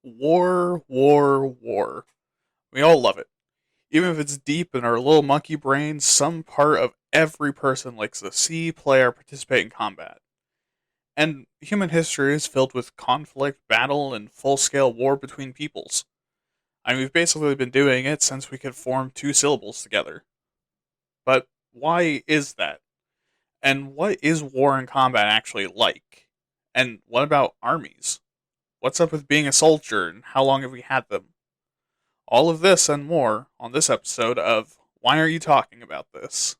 War, war, war. We all love it. Even if it's deep in our little monkey brains, some part of every person likes to see, play, or participate in combat. And human history is filled with conflict, battle, and full scale war between peoples. I mean, we've basically been doing it since we could form two syllables together. But why is that? And what is war and combat actually like? And what about armies? What's up with being a soldier, and how long have we had them? All of this and more on this episode of Why Are You Talking About This?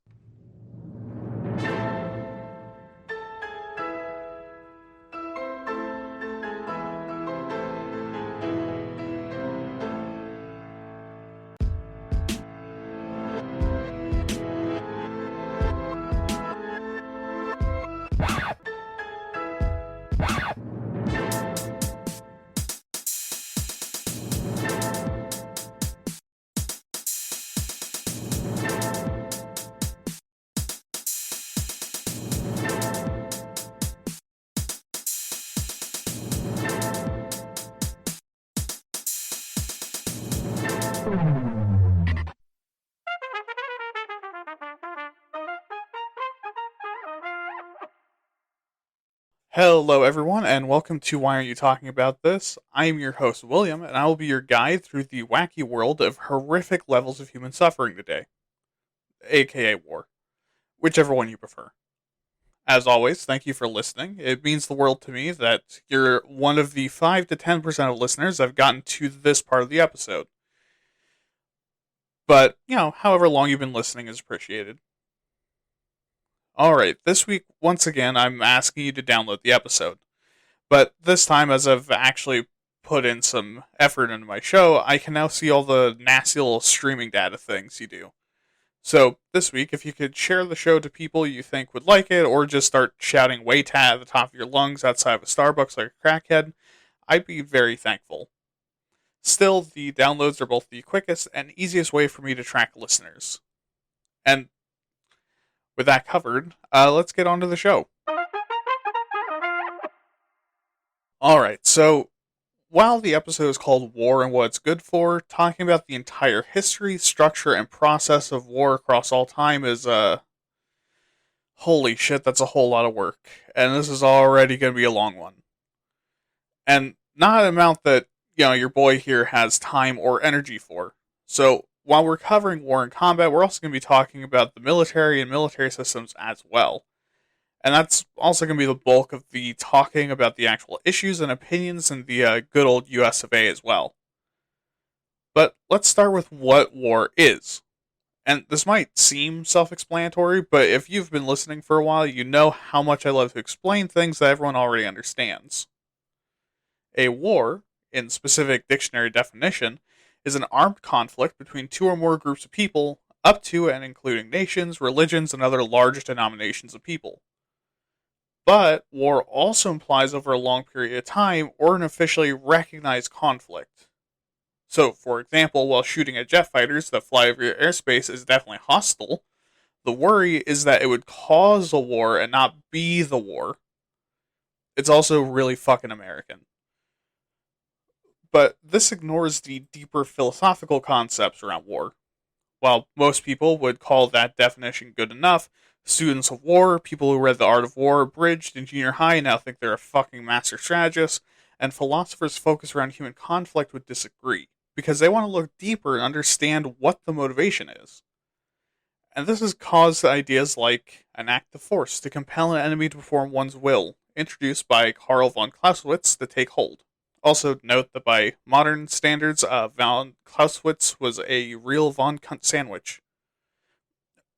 Hello, everyone, and welcome to Why Are You Talking About This? I am your host, William, and I will be your guide through the wacky world of horrific levels of human suffering today, aka war, whichever one you prefer. As always, thank you for listening. It means the world to me that you're one of the 5 to 10% of listeners that have gotten to this part of the episode. But, however long you've been listening is appreciated. Alright, this week, once again, I'm asking you to download the episode. But this time, as I've actually put in some effort into my show, I can now see all the nasty little streaming data things you do. So, this week, if you could share the show to people you think would like it, or just start shouting "wait" at the top of your lungs outside of a Starbucks like a crackhead, I'd be very thankful. Still, the downloads are both the quickest and easiest way for me to track listeners. And with that covered, let's get on to the show. Alright, so while the episode is called War and What It's Good For, talking about the entire history, structure, and process of war across all time is, holy shit, that's a whole lot of work. And this is already going to be a long one. And not an amount that, your boy here has time or energy for. So, while we're covering war and combat, we're also going to be talking about the military and military systems as well. And that's also going to be the bulk of the talking about the actual issues and opinions in the good old US of A as well. But let's start with what war is. And this might seem self-explanatory, but if you've been listening for a while, you know how much I love to explain things that everyone already understands. A war, in specific dictionary definition, is an armed conflict between two or more groups of people, up to and including nations, religions, and other large denominations of people. But war also implies over a long period of time or an officially recognized conflict. So, for example, while shooting at jet fighters that fly over your airspace is definitely hostile, the worry is that it would cause a war and not be the war. It's also really fucking American. But this ignores the deeper philosophical concepts around war. While most people would call that definition good enough, students of war, people who read The Art of War abridged in junior high now think they're a fucking master strategist, and philosophers focused around human conflict would disagree, because they want to look deeper and understand what the motivation is. And this has caused ideas like an act of force to compel an enemy to perform one's will, introduced by Karl von Clausewitz, to take hold. Also note that by modern standards, von Clausewitz was a real von Kunt sandwich.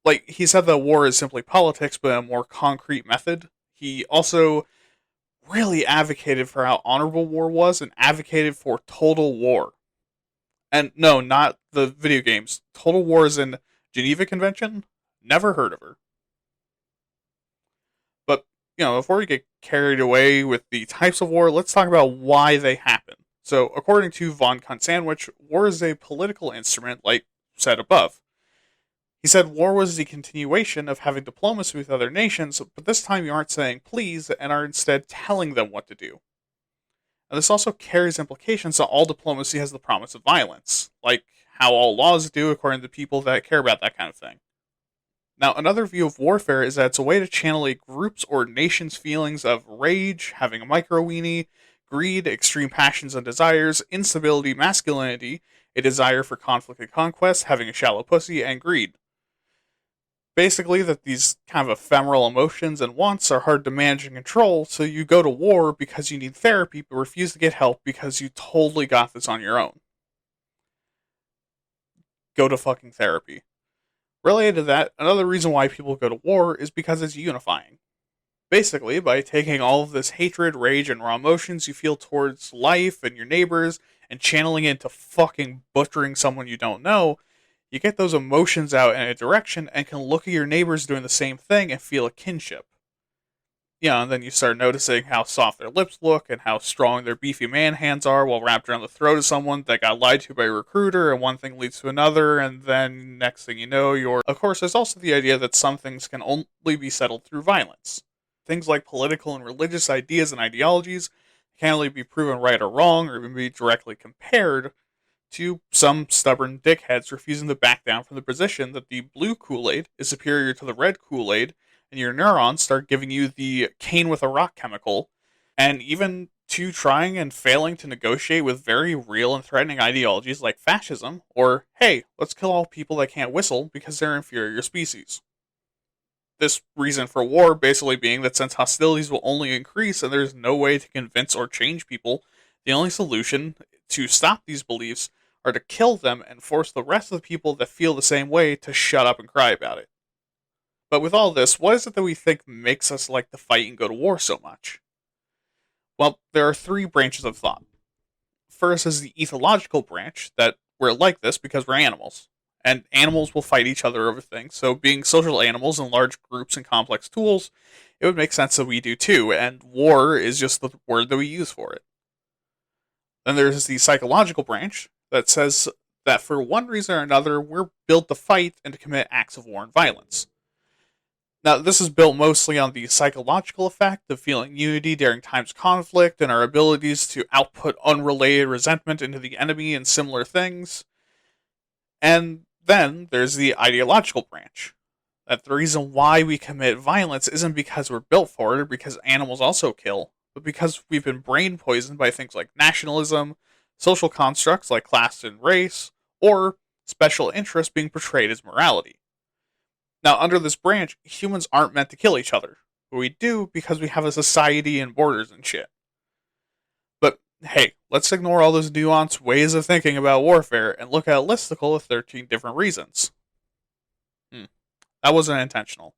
Like, he said that war is simply politics, but a more concrete method. He also really advocated for how honorable war was and advocated for total war. And no, not the video games. Total War is in Geneva Convention? Never heard of her. But, before we get carried away with the types of war, let's talk about why they happen. So, according to von Kunt Sandwich, war is a political instrument, like said above. He said war was the continuation of having diplomacy with other nations, but this time you aren't saying please and are instead telling them what to do. And this also carries implications that all diplomacy has the promise of violence, like how all laws do according to people that care about that kind of thing. Now, another view of warfare is that it's a way to channel a group's or nation's feelings of rage, having a micro-weenie, greed, extreme passions and desires, instability, masculinity, a desire for conflict and conquest, having a shallow pussy, and greed. Basically, that these kind of ephemeral emotions and wants are hard to manage and control, so you go to war because you need therapy but refuse to get help because you totally got this on your own. Go to fucking therapy. Related to that, another reason why people go to war is because it's unifying. Basically, by taking all of this hatred, rage, and raw emotions you feel towards life and your neighbors and channeling it into fucking butchering someone you don't know, you get those emotions out in a direction and can look at your neighbors doing the same thing and feel a kinship. Yeah, and then you start noticing how soft their lips look and how strong their beefy man hands are while wrapped around the throat of someone that got lied to by a recruiter, and one thing leads to another, and then next thing you know, you're. Of course, there's also the idea that some things can only be settled through violence. Things like political and religious ideas and ideologies can only be proven right or wrong, or even be directly compared to some stubborn dickheads refusing to back down from the position that the blue Kool-Aid is superior to the red Kool-Aid, and your neurons start giving you the cane with a rock chemical, and even to trying and failing to negotiate with very real and threatening ideologies like fascism, or, hey, let's kill all people that can't whistle because they're inferior species. This reason for war basically being that since hostilities will only increase and there's no way to convince or change people, the only solution to stop these beliefs are to kill them and force the rest of the people that feel the same way to shut up and cry about it. But with all this, what is it that we think makes us like to fight and go to war so much? Well, there are three branches of thought. First is the ethological branch, that we're like this because we're animals. And animals will fight each other over things, so being social animals in large groups and complex tools, it would make sense that we do too, and war is just the word that we use for it. Then there's the psychological branch that says that for one reason or another, we're built to fight and to commit acts of war and violence. Now, this is built mostly on the psychological effect of feeling unity during times of conflict and our abilities to output unrelated resentment into the enemy and similar things. And then there's the ideological branch. That the reason why we commit violence isn't because we're built for it or because animals also kill, but because we've been brain poisoned by things like nationalism, social constructs like class and race, or special interests being portrayed as morality. Now, under this branch, humans aren't meant to kill each other, but we do because we have a society and borders and shit. But hey, let's ignore all those nuanced ways of thinking about warfare and look at a listicle of 13 different reasons. That wasn't intentional.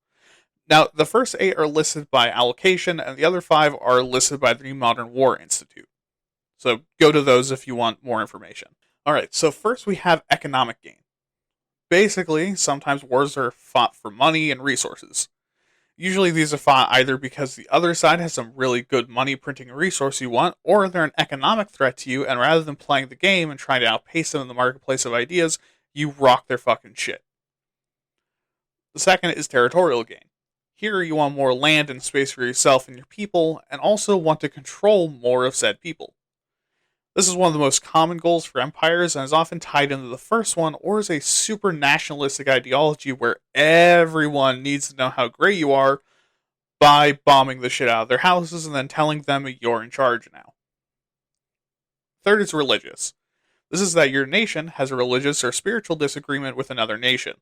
Now, the first 8 are listed by allocation, and the other 5 are listed by the New Modern War Institute. So go to those if you want more information. Alright, so first we have economic gain. Basically, sometimes wars are fought for money and resources. Usually these are fought either because the other side has some really good money printing resource you want, or they're an economic threat to you, and rather than playing the game and trying to outpace them in the marketplace of ideas, you rock their fucking shit. The second is territorial gain. Here you want more land and space for yourself and your people, and also want to control more of said people. This is one of the most common goals for empires and is often tied into the first one, or is a super nationalistic ideology where everyone needs to know how great you are by bombing the shit out of their houses and then telling them you're in charge now. Third is religious. This is that your nation has a religious or spiritual disagreement with another nation.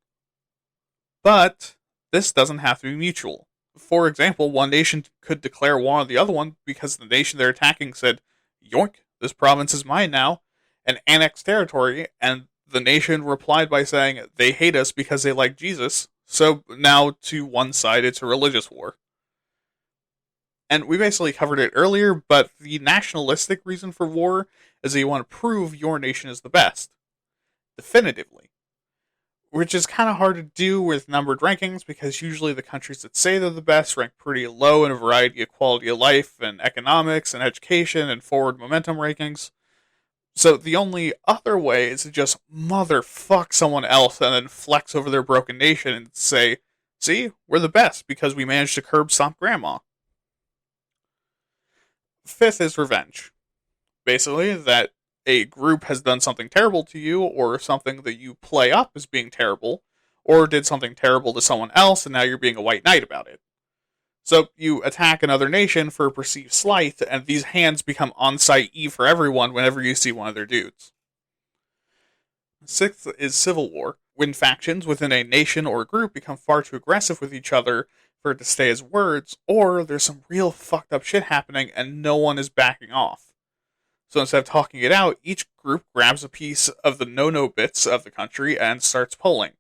But this doesn't have to be mutual. For example, one nation could declare war on the other one because the nation they're attacking said, yoink, this province is mine now, and annexed territory, and the nation replied by saying they hate us because they like Jesus, so now to one side it's a religious war. And we basically covered it earlier, but the nationalistic reason for war is that you want to prove your nation is the best. Definitively. Which is kind of hard to do with numbered rankings because usually the countries that say they're the best rank pretty low in a variety of quality of life and economics and education and forward momentum rankings. So the only other way is to just motherfuck someone else and then flex over their broken nation and say, see, we're the best because we managed to curb stomp grandma. Fifth is revenge. Basically, that a group has done something terrible to you, or something that you play up as being terrible, or did something terrible to someone else, and now you're being a white knight about it. So you attack another nation for a perceived slight, and these hands become on-site E for everyone whenever you see one of their dudes. Sixth is civil war, when factions within a nation or group become far too aggressive with each other for it to stay as words, or there's some real fucked up shit happening and no one is backing off. So instead of talking it out, each group grabs a piece of the no-no bits of the country and starts polling.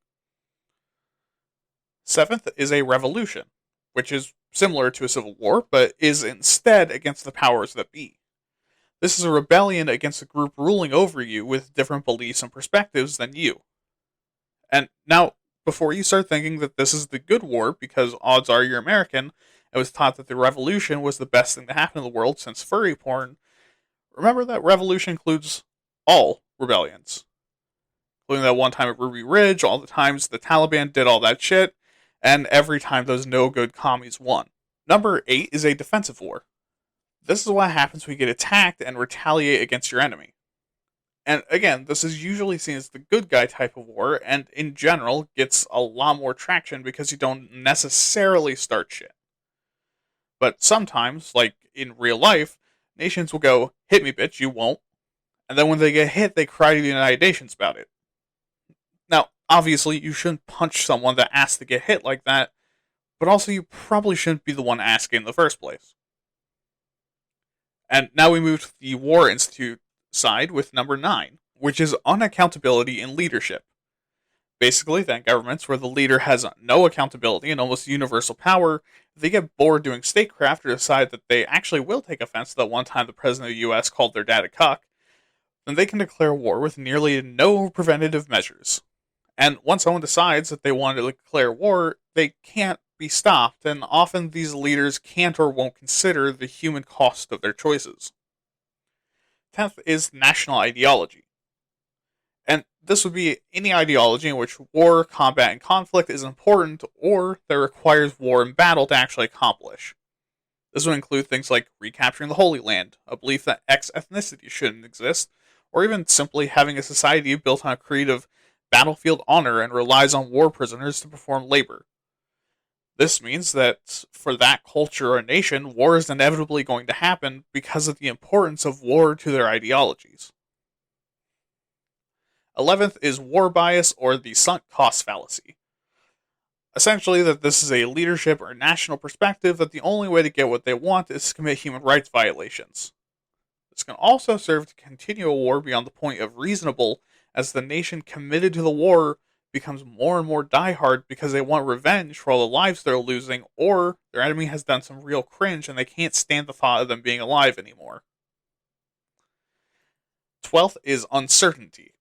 Seventh is a revolution, which is similar to a civil war, but is instead against the powers that be. This is a rebellion against a group ruling over you with different beliefs and perspectives than you. And now, before you start thinking that this is the good war because odds are you're American, and was taught that the revolution was the best thing to happen in the world since furry porn, remember that revolution includes all rebellions. Including that one time at Ruby Ridge, all the times the Taliban did all that shit, and every time those no-good commies won. Number 8 is a defensive war. This is what happens when you get attacked and retaliate against your enemy. And again, this is usually seen as the good guy type of war, and in general gets a lot more traction because you don't necessarily start shit. But sometimes, like in real life, nations will go, hit me bitch, you won't. And then when they get hit, they cry to the United Nations about it. Now, obviously, you shouldn't punch someone that asks to get hit like that, but also you probably shouldn't be the one asking in the first place. And now we move to the War Institute side with number 9, which is unaccountability in leadership. Basically, that governments where the leader has no accountability and almost universal power, if they get bored doing statecraft or decide that they actually will take offense to that one time the president of the US called their dad a cuck, then they can declare war with nearly no preventative measures. And once someone decides that they want to declare war, they can't be stopped, and often these leaders can't or won't consider the human cost of their choices. 10th is national ideology. And this would be any ideology in which war, combat, and conflict is important, or that requires war and battle to actually accomplish. This would include things like recapturing the Holy Land, a belief that X ethnicity shouldn't exist, or even simply having a society built on a creed of battlefield honor and relies on war prisoners to perform labor. This means that for that culture or nation, war is inevitably going to happen because of the importance of war to their ideologies. 11th is war bias, or the sunk cost fallacy. Essentially, that this is a leadership or national perspective that the only way to get what they want is to commit human rights violations. This can also serve to continue a war beyond the point of reasonable, as the nation committed to the war becomes more and more diehard because they want revenge for all the lives they're losing, or their enemy has done some real cringe and they can't stand the thought of them being alive anymore. 12th is uncertainty.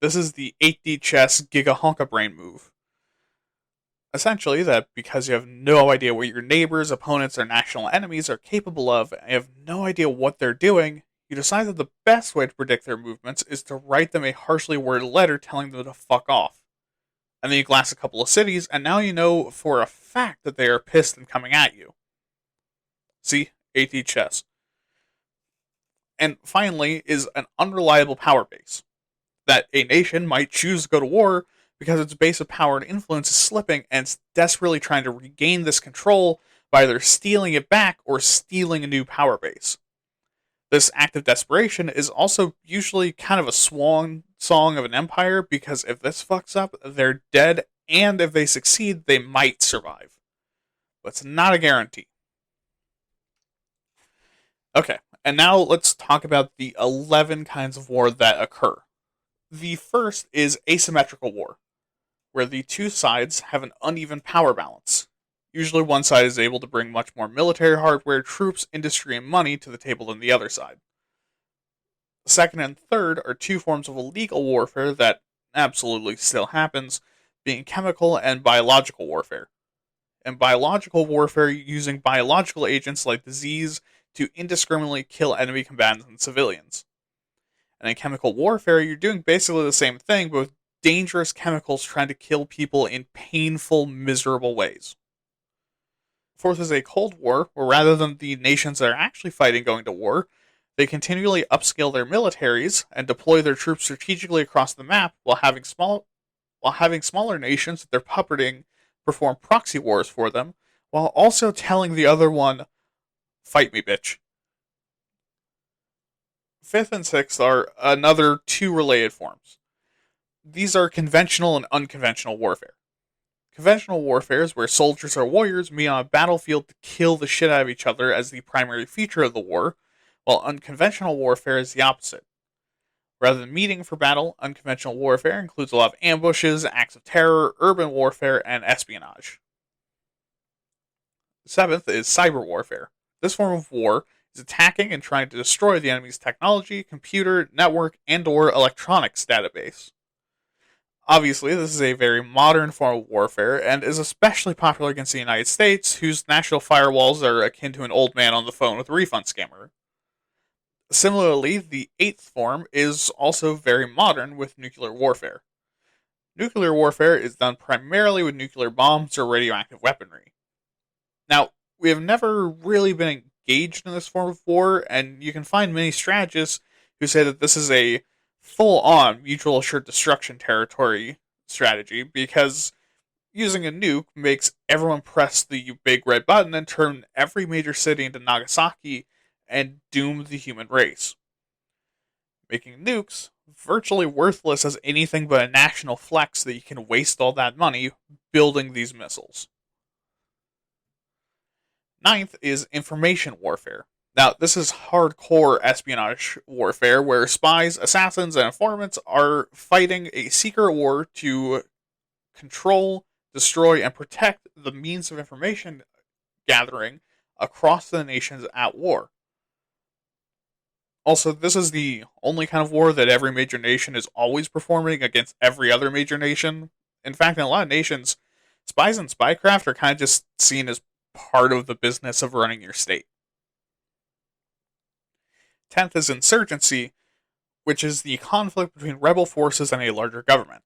This is the 8D chess Giga Honka Brain move. Essentially, that because you have no idea what your neighbors, opponents, or national enemies are capable of, and you have no idea what they're doing, you decide that the best way to predict their movements is to write them a harshly worded letter telling them to fuck off. And then you glass a couple of cities, and now you know for a fact that they are pissed and coming at you. See? 8D chess. And finally is an unreliable power base. That a nation might choose to go to war because its base of power and influence is slipping and it's desperately trying to regain this control by either stealing it back or stealing a new power base. This act of desperation is also usually kind of a swan song of an empire, because if this fucks up, they're dead, and if they succeed, they might survive. But it's not a guarantee. Okay, and now let's talk about the 11 kinds of war that occur. The first is asymmetrical war, where the two sides have an uneven power balance. Usually one side is able to bring much more military hardware, troops, industry, and money to the table than the other side. The second and third are two forms of illegal warfare that absolutely still happens, being chemical and biological warfare. And biological warfare using biological agents like disease to indiscriminately kill enemy combatants and civilians. And in chemical warfare, you're doing basically the same thing, but with dangerous chemicals trying to kill people in painful, miserable ways. Fourth is a Cold War, where rather than the nations that are actually fighting going to war, They continually upscale their militaries and deploy their troops strategically across the map while having smaller nations that they're puppeting perform proxy wars for them, while also telling the other one, fight me, bitch. Fifth and sixth are another two related forms. These are conventional and unconventional warfare. Conventional warfare is where soldiers or warriors meet on a battlefield to kill the shit out of each other as the primary feature of the war, while unconventional warfare is the opposite. Rather than meeting for battle, unconventional warfare includes a lot of ambushes, acts of terror, urban warfare, and espionage. Seventh is cyber warfare. This form of war is attacking and trying to destroy the enemy's technology, computer, network, and/or electronics database. Obviously, this is a very modern form of warfare and is especially popular against the United States, whose national firewalls are akin to an old man on the phone with a refund scammer. Similarly, the eighth form is also very modern with nuclear warfare. Nuclear warfare is done primarily with nuclear bombs or radioactive weaponry. Now, we have never really been engaged in this form of war, and you can find many strategists who say that this is a full-on mutual assured destruction territory strategy because using a nuke makes everyone press the big red button and turn every major city into Nagasaki and doom the human race, making nukes virtually worthless as anything but a national flex that you can waste all that money building these missiles. Ninth is information warfare. Now, this is hardcore espionage warfare where spies, assassins, and informants are fighting a secret war to control, destroy, and protect the means of information gathering across the nations at war. Also, this is the only kind of war that every major nation is always performing against every other major nation. In fact, in a lot of nations, spies and spycraft are kind of just seen as part of the business of running your state. 10th is insurgency, which is the conflict between rebel forces and a larger government.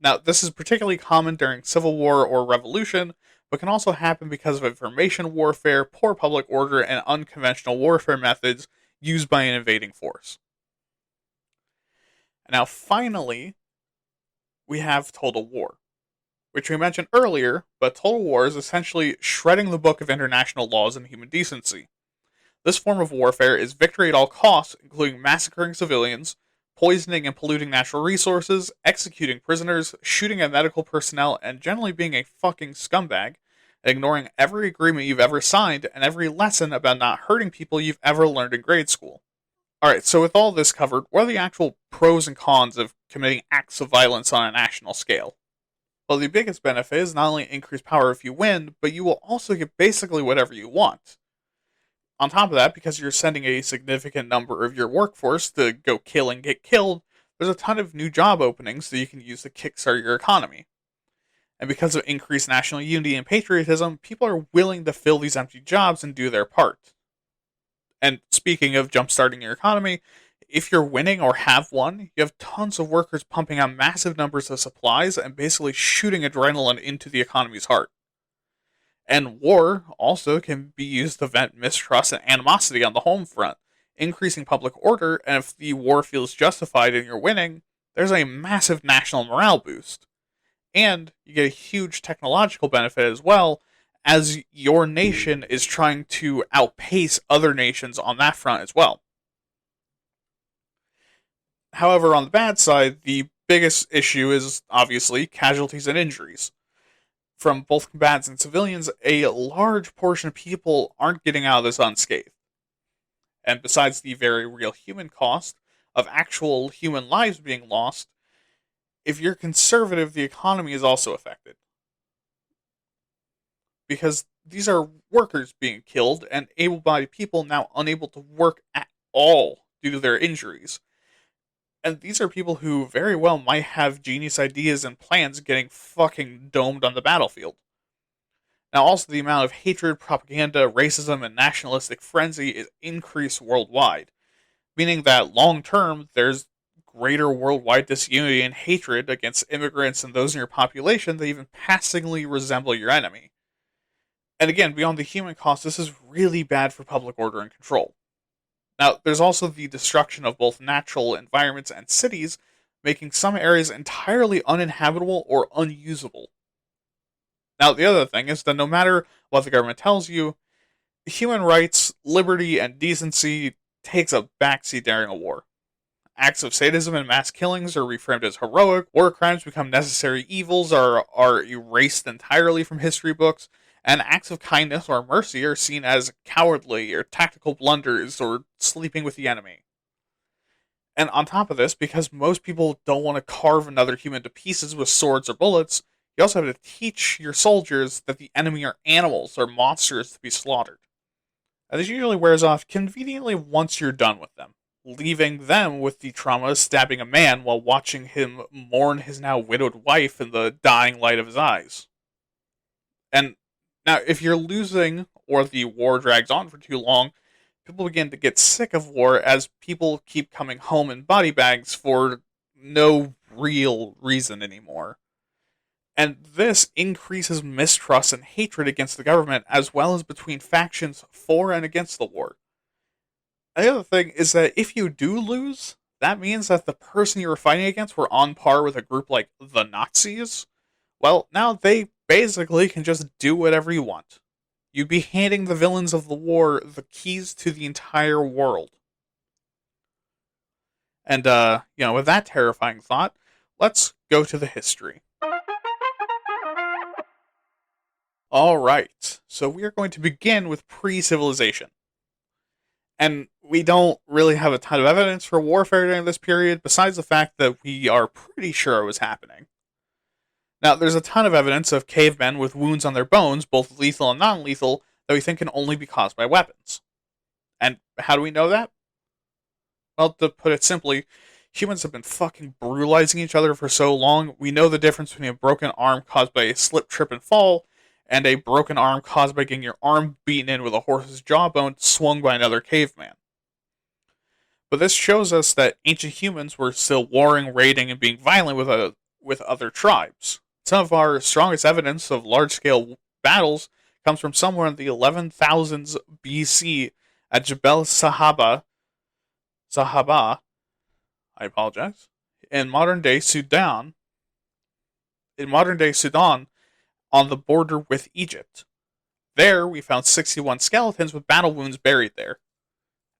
Now, this is particularly common during civil war or revolution, but can also happen because of information warfare, poor public order, and unconventional warfare methods used by an invading force. And now, finally, we have total war, which we mentioned earlier, but total war is essentially shredding the book of international laws and human decency. This form of warfare is victory at all costs, including massacring civilians, poisoning and polluting natural resources, executing prisoners, shooting at medical personnel, and generally being a fucking scumbag, and ignoring every agreement you've ever signed and every lesson about not hurting people you've ever learned in grade school. Alright, so with all this covered, what are the actual pros and cons of committing acts of violence on a national scale? Well, the biggest benefit is not only increased power if you win, but you will also get basically whatever you want. On top of that, because you're sending a significant number of your workforce to go kill and get killed, there's a ton of new job openings that you can use to kickstart your economy. And because of increased national unity and patriotism, people are willing to fill these empty jobs and do their part. And speaking of jumpstarting your economy, if you're winning or have won, you have tons of workers pumping out massive numbers of supplies and basically shooting adrenaline into the economy's heart. And war also can be used to vent mistrust and animosity on the home front, increasing public order, and if the war feels justified and you're winning, there's a massive national morale boost. And you get a huge technological benefit as well, as your nation is trying to outpace other nations on that front as well. However, on the bad side, the biggest issue is obviously casualties and injuries. From both combatants and civilians, a large portion of people aren't getting out of this unscathed. And besides the very real human cost of actual human lives being lost, if you're conservative, the economy is also affected. Because these are workers being killed and able-bodied people now unable to work at all due to their injuries. And these are people who very well might have genius ideas and plans getting fucking domed on the battlefield. Now, also, the amount of hatred, propaganda, racism, and nationalistic frenzy is increased worldwide, meaning that long term, there's greater worldwide disunity and hatred against immigrants and those in your population that even passingly resemble your enemy. And again, beyond the human cost, this is really bad for public order and control. Now, there's also the destruction of both natural environments and cities, making some areas entirely uninhabitable or unusable. Now, the other thing is that no matter what the government tells you, human rights, liberty, and decency takes a backseat during a war. Acts of sadism and mass killings are reframed as heroic, war crimes become necessary evils, are erased entirely from history books, and acts of kindness or mercy are seen as cowardly or tactical blunders or sleeping with the enemy. And on top of this, because most people don't want to carve another human to pieces with swords or bullets, you also have to teach your soldiers that the enemy are animals or monsters to be slaughtered. And this usually wears off conveniently once you're done with them, leaving them with the trauma of stabbing a man while watching him mourn his now widowed wife in the dying light of his eyes. And now, if you're losing or the war drags on for too long, people begin to get sick of war as people keep coming home in body bags for no real reason anymore. And this increases mistrust and hatred against the government, as well as between factions for and against the war. And the other thing is that if you do lose, that means that the person you were fighting against were on par with a group like the Nazis. Well, now they basically can just do whatever you want. You'd be handing the villains of the war the keys to the entire world. And, with that terrifying thought, let's go to the history. Alright, so we are going to begin with pre-civilization. And we don't really have a ton of evidence for warfare during this period, besides the fact that we are pretty sure it was happening. Now, there's a ton of evidence of cavemen with wounds on their bones, both lethal and non-lethal, that we think can only be caused by weapons. And how do we know that? Well, to put it simply, humans have been fucking brutalizing each other for so long, we know the difference between a broken arm caused by a slip, trip, and fall, and a broken arm caused by getting your arm beaten in with a horse's jawbone swung by another caveman. But this shows us that ancient humans were still warring, raiding, and being violent with other tribes. Some of our strongest evidence of large-scale battles comes from somewhere in the 11,000s BC at Jebel Sahaba, I apologize, in modern-day Sudan, on the border with Egypt. There, we found 61 skeletons with battle wounds buried there.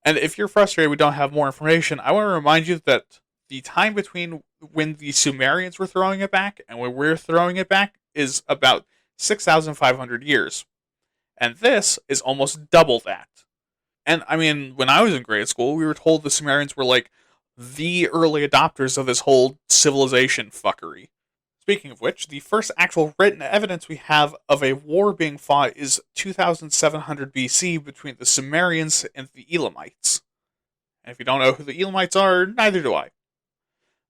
And if you're frustrated we don't have more information, I want to remind you that the time between when the Sumerians were throwing it back and when we're throwing it back is about 6,500 years. And this is almost double that. And I mean, when I was in grade school, we were told the Sumerians were like the early adopters of this whole civilization fuckery. Speaking of which, the first actual written evidence we have of a war being fought is 2700 BC between the Sumerians and the Elamites. And if you don't know who the Elamites are, neither do I.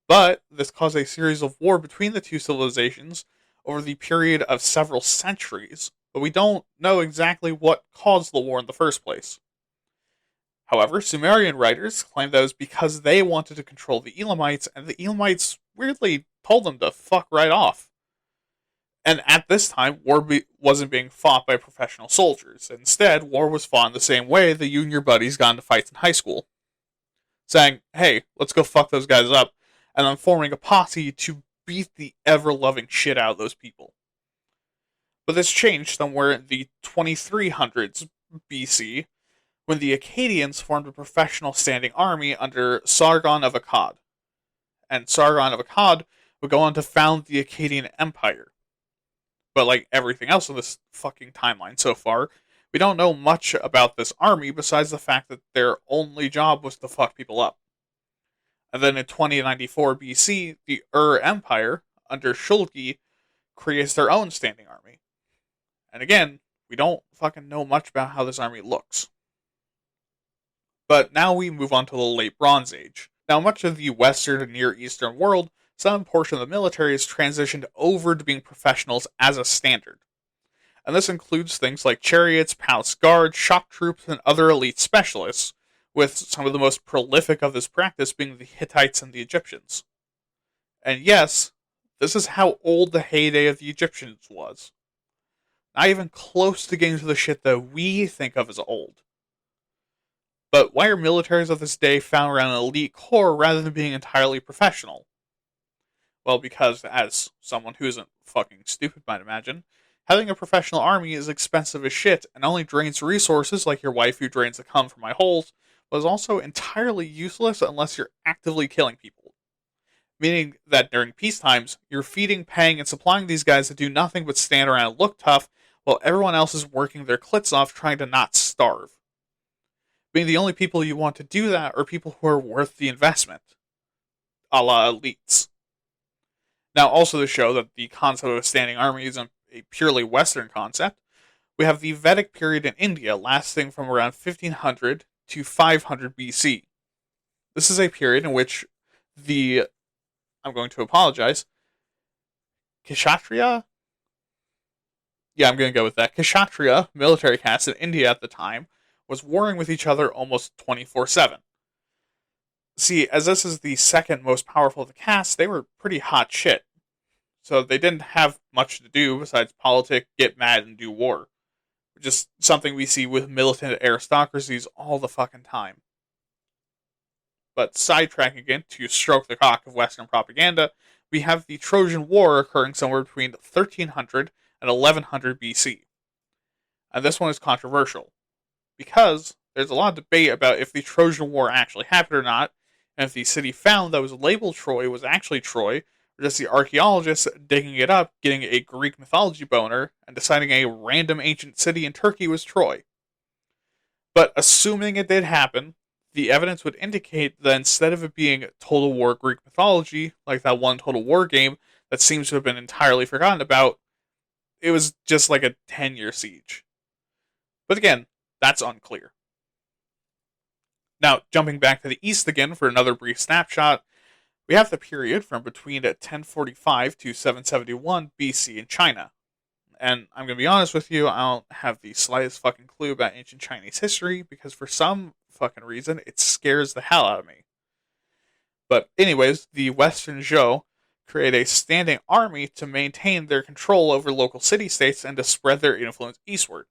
But this caused a series of war between the two civilizations over the period of several centuries, but we don't know exactly what caused the war in the first place. However, Sumerian writers claim that it was because they wanted to control the Elamites, and the Elamites weirdly told them to fuck right off. And at this time, war wasn't being fought by professional soldiers. Instead, war was fought in the same way that you and your buddies got into fights in high school. Saying, hey, let's go fuck those guys up, and then forming a posse to beat the ever-loving shit out of those people. But this changed somewhere in the 2300s BC, when the Akkadians formed a professional standing army under Sargon of Akkad. And Sargon of Akkad would go on to found the Akkadian Empire. But like everything else in this fucking timeline so far, we don't know much about this army besides the fact that their only job was to fuck people up. And then in 2094 BC, the Empire, under Shulgi, creates their own standing army. And again, we don't fucking know much about how this army looks. But now we move on to the late Bronze Age. Now, much of the Western and Near Eastern world, some portion of the military has transitioned over to being professionals as a standard. And this includes things like chariots, palace guards, shock troops, and other elite specialists, with some of the most prolific of this practice being the Hittites and the Egyptians. And yes, this is how old the heyday of the Egyptians was. Not even close to getting to the shit that we think of as old. But why are militaries of this day found around an elite core rather than being entirely professional? Well, because as someone who isn't fucking stupid might imagine, having a professional army is expensive as shit and only drains resources like your wife who drains the cum from my holes, but is also entirely useless unless you're actively killing people. Meaning that during peace times, you're feeding, paying, and supplying these guys that do nothing but stand around and look tough while everyone else is working their clits off trying to not starve. Being the only people you want to do that are people who are worth the investment, a la elites. Now, also to show that the concept of a standing army isn't a purely Western concept, we have the Vedic period in India lasting from around 1500 to 500 BC. This is a period in which I'm going to apologize, Kshatriya? Yeah, I'm going to go with that. Kshatriya, military caste in India at the time, was warring with each other almost 24/7. See, as this is the second most powerful of the castes, they were pretty hot shit. So they didn't have much to do besides politic, get mad, and do war. Just something we see with militant aristocracies all the fucking time. But sidetracking again to stroke the cock of Western propaganda, we have the Trojan War occurring somewhere between 1300 and 1100 BC. And this one is controversial, because there's a lot of debate about if the Trojan War actually happened or not, and if the city found that was labeled Troy was actually Troy, or just the archaeologists digging it up, getting a Greek mythology boner, and deciding a random ancient city in Turkey was Troy. But assuming it did happen, the evidence would indicate that instead of it being Total War Greek mythology, like that one Total War game that seems to have been entirely forgotten about, it was just like a 10-year siege. But again, that's unclear. Now, jumping back to the east again for another brief snapshot, we have the period from between 1045 to 771 BC in China. And I'm going to be honest with you, I don't have the slightest fucking clue about ancient Chinese history because for some fucking reason it scares the hell out of me. But anyways, the Western Zhou create a standing army to maintain their control over local city-states and to spread their influence eastward.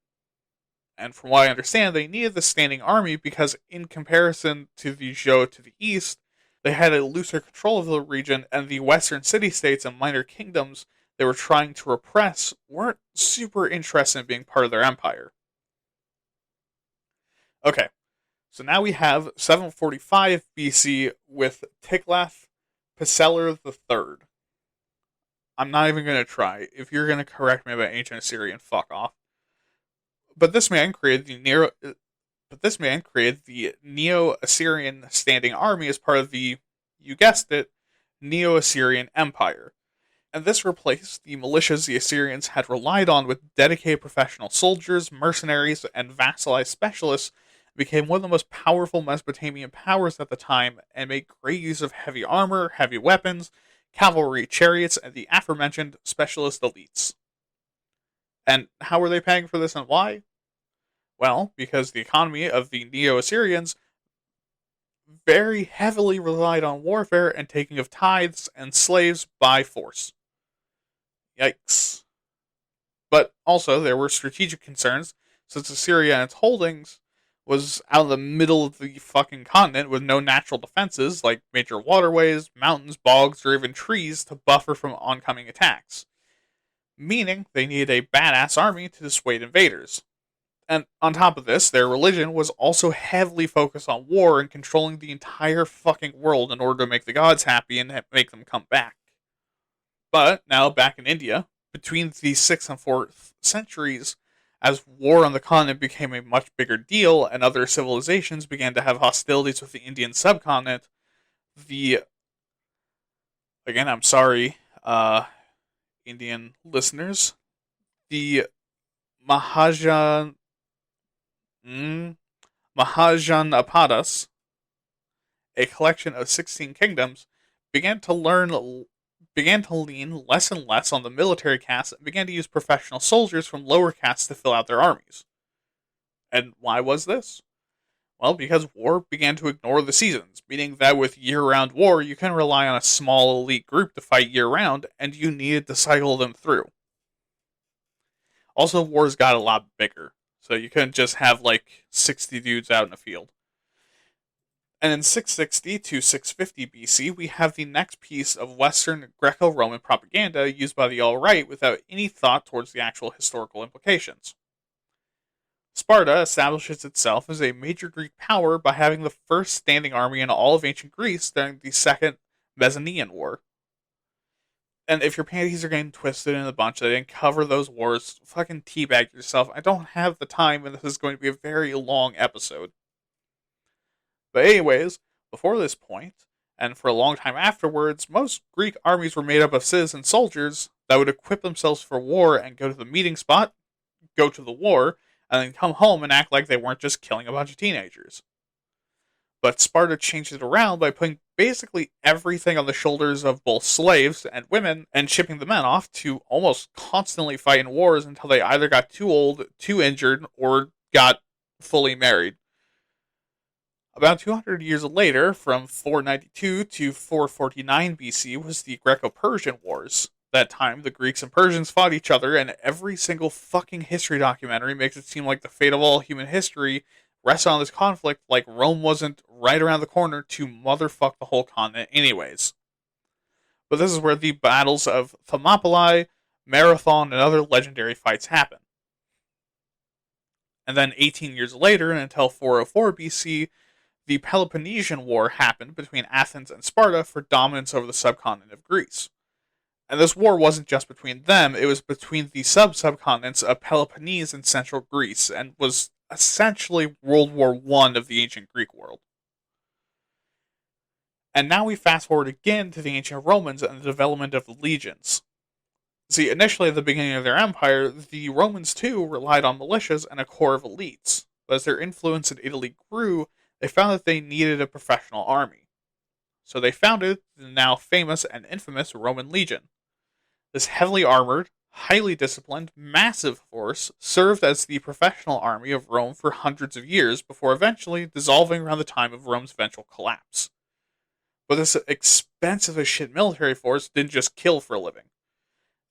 And from what I understand, they needed the standing army because in comparison to the Zhou to the east, they had a looser control of the region, and the western city-states and minor kingdoms they were trying to repress weren't super interested in being part of their empire. Okay, so now we have 745 BC with Tiglath-Pileser III. I'm not even going to try. If you're going to correct me about ancient Assyrian, fuck off. But this man created the Neo-Assyrian standing army as part of the, you guessed it, Neo-Assyrian Empire. And this replaced the militias the Assyrians had relied on with dedicated professional soldiers, mercenaries, and vassalized specialists, and became one of the most powerful Mesopotamian powers at the time, and made great use of heavy armor, heavy weapons, cavalry, chariots, and the aforementioned specialist elites. And how were they paying for this and why? Well, because the economy of the Neo-Assyrians very heavily relied on warfare and taking of tithes and slaves by force. Yikes. But also, there were strategic concerns, since Assyria and its holdings was out in the middle of the fucking continent with no natural defenses, like major waterways, mountains, bogs, or even trees to buffer from oncoming attacks. Meaning, they needed a badass army to dissuade invaders. And on top of this, their religion was also heavily focused on war and controlling the entire fucking world in order to make the gods happy and make them come back. But now, back in India, between the 6th and 4th centuries, as war on the continent became a much bigger deal and other civilizations began to have hostilities with the Indian subcontinent, again, I'm sorry, Indian listeners, the Mahajanapadas, a collection of 16 kingdoms, began to lean less and less on the military caste and began to use professional soldiers from lower castes to fill out their armies. And why was this? Well, because war began to ignore the seasons, meaning that with year-round war, you can rely on a small elite group to fight year-round, and you needed to cycle them through. Also, wars got a lot bigger, so you couldn't just have, 60 dudes out in the field. And in 660 to 650 BC, we have the next piece of Western Greco-Roman propaganda used by the alt-right without any thought towards the actual historical implications. Sparta establishes itself as a major Greek power by having the first standing army in all of ancient Greece during the Second Messenian War. And if your panties are getting twisted in a bunch, I didn't cover those wars, fucking teabag yourself. I don't have the time, and this is going to be a very long episode. But anyways, before this point, and for a long time afterwards, most Greek armies were made up of citizen soldiers that would equip themselves for war and go to the meeting spot, go to the war, and then come home and act like they weren't just killing a bunch of teenagers. But Sparta changed it around by putting basically everything on the shoulders of both slaves and women and shipping the men off to almost constantly fight in wars until they either got too old, too injured, or got fully married. About 200 years later, from 492 to 449 BC, was the Greco-Persian Wars. That time, the Greeks and Persians fought each other, and every single fucking history documentary makes it seem like the fate of all human history rests on this conflict, like Rome wasn't right around the corner to motherfuck the whole continent anyways. But this is where the battles of Thermopylae, Marathon, and other legendary fights happen. And then 18 years later, and until 404 BC, the Peloponnesian War happened between Athens and Sparta for dominance over the subcontinent of Greece. And this war wasn't just between them, it was between the subcontinents of Peloponnese and central Greece, and was essentially World War I of the ancient Greek world. And now we fast forward again to the ancient Romans and the development of the legions. See, initially at the beginning of their empire, the Romans too relied on militias and a corps of elites. But as their influence in Italy grew, they found that they needed a professional army. So they founded the now famous and infamous Roman legion. This heavily armored, highly disciplined, massive force served as the professional army of Rome for hundreds of years before eventually dissolving around the time of Rome's eventual collapse. But this expensive as shit military force didn't just kill for a living.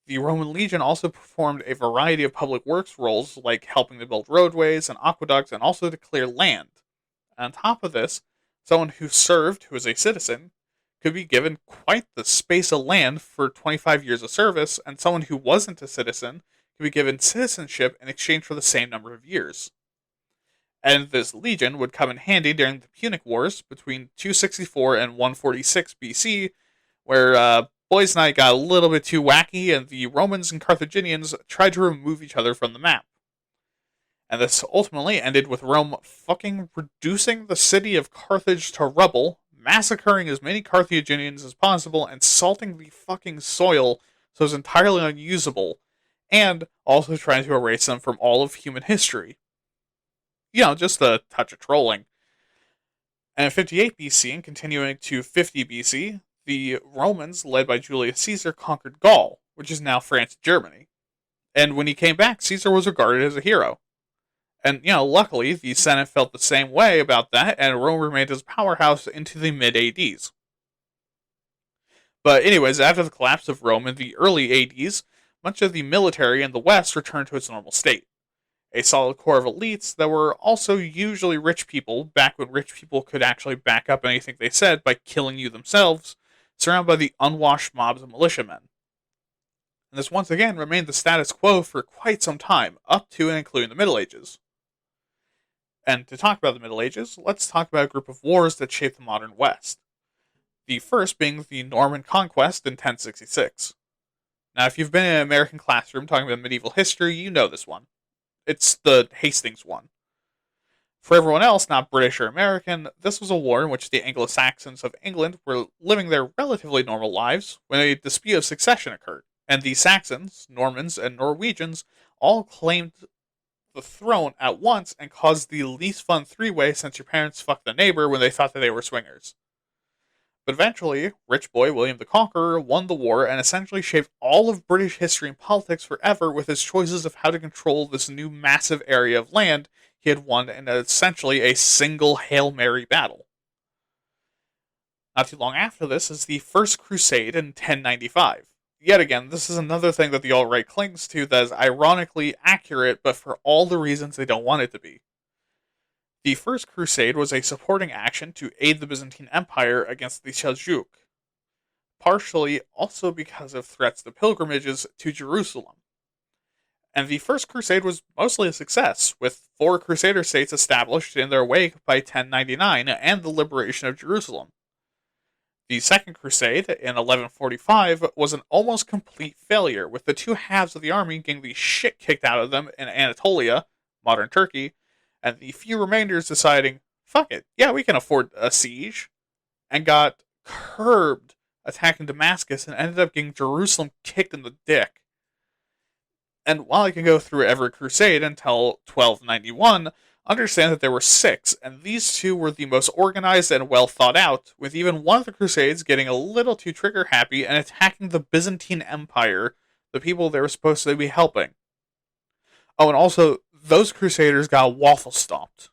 The Roman legion also performed a variety of public works roles like helping to build roadways and aqueducts and also to clear land. And on top of this, someone who served, who was a citizen, could be given quite the space of land for 25 years of service, and someone who wasn't a citizen could be given citizenship in exchange for the same number of years. And this legion would come in handy during the Punic Wars between 264 and 146 BC, where Boys' Night got a little bit too wacky, and the Romans and Carthaginians tried to remove each other from the map. And this ultimately ended with Rome fucking reducing the city of Carthage to rubble, massacring as many Carthaginians as possible, and salting the fucking soil so it's entirely unusable, and also trying to erase them from all of human history. You know, just a touch of trolling. And in 58 BC, and continuing to 50 BC, the Romans, led by Julius Caesar, conquered Gaul, which is now France and Germany. And when he came back, Caesar was regarded as a hero. And, you know, luckily, the Senate felt the same way about that, and Rome remained as a powerhouse into the mid-ADs. But anyways, after the collapse of Rome in the early ADs, much of the military in the West returned to its normal state. A solid core of elites that were also usually rich people, back when rich people could actually back up anything they said by killing you themselves, surrounded by the unwashed mobs of militiamen. And this once again remained the status quo for quite some time, up to and including the Middle Ages. And to talk about the Middle Ages, let's talk about a group of wars that shaped the modern West. The first being the Norman Conquest in 1066. Now, if you've been in an American classroom talking about medieval history, you know this one. It's the Hastings one. For everyone else, not British or American, this was a war in which the Anglo-Saxons of England were living their relatively normal lives when a dispute of succession occurred, and the Saxons, Normans, and Norwegians all claimed the throne at once and caused the least fun three-way since your parents fucked the neighbor when they thought that they were swingers. But eventually, rich boy William the Conqueror won the war and essentially shaped all of British history and politics forever with his choices of how to control this new massive area of land he had won in essentially a single Hail Mary battle. Not too long after this is the First Crusade in 1095. Yet again, this is another thing that the alt-right clings to that is ironically accurate, but for all the reasons they don't want it to be. The First Crusade was a supporting action to aid the Byzantine Empire against the Seljuk, partially also because of threats to pilgrimages to Jerusalem. And the First Crusade was mostly a success, with 4 Crusader states established in their wake by 1099 and the liberation of Jerusalem. The Second Crusade, in 1145, was an almost complete failure, with the two halves of the army getting the shit kicked out of them in Anatolia, modern Turkey, and the few remainders deciding, fuck it, yeah, we can afford a siege, and got curbed attacking Damascus and ended up getting Jerusalem kicked in the dick. And while I can go through every crusade until 1291, understand that there were 6, and these 2 were the most organized and well thought out, with even one of the crusades getting a little too trigger happy and attacking the Byzantine Empire, the people they were supposed to be helping. Oh, and also, those crusaders got waffle stomped.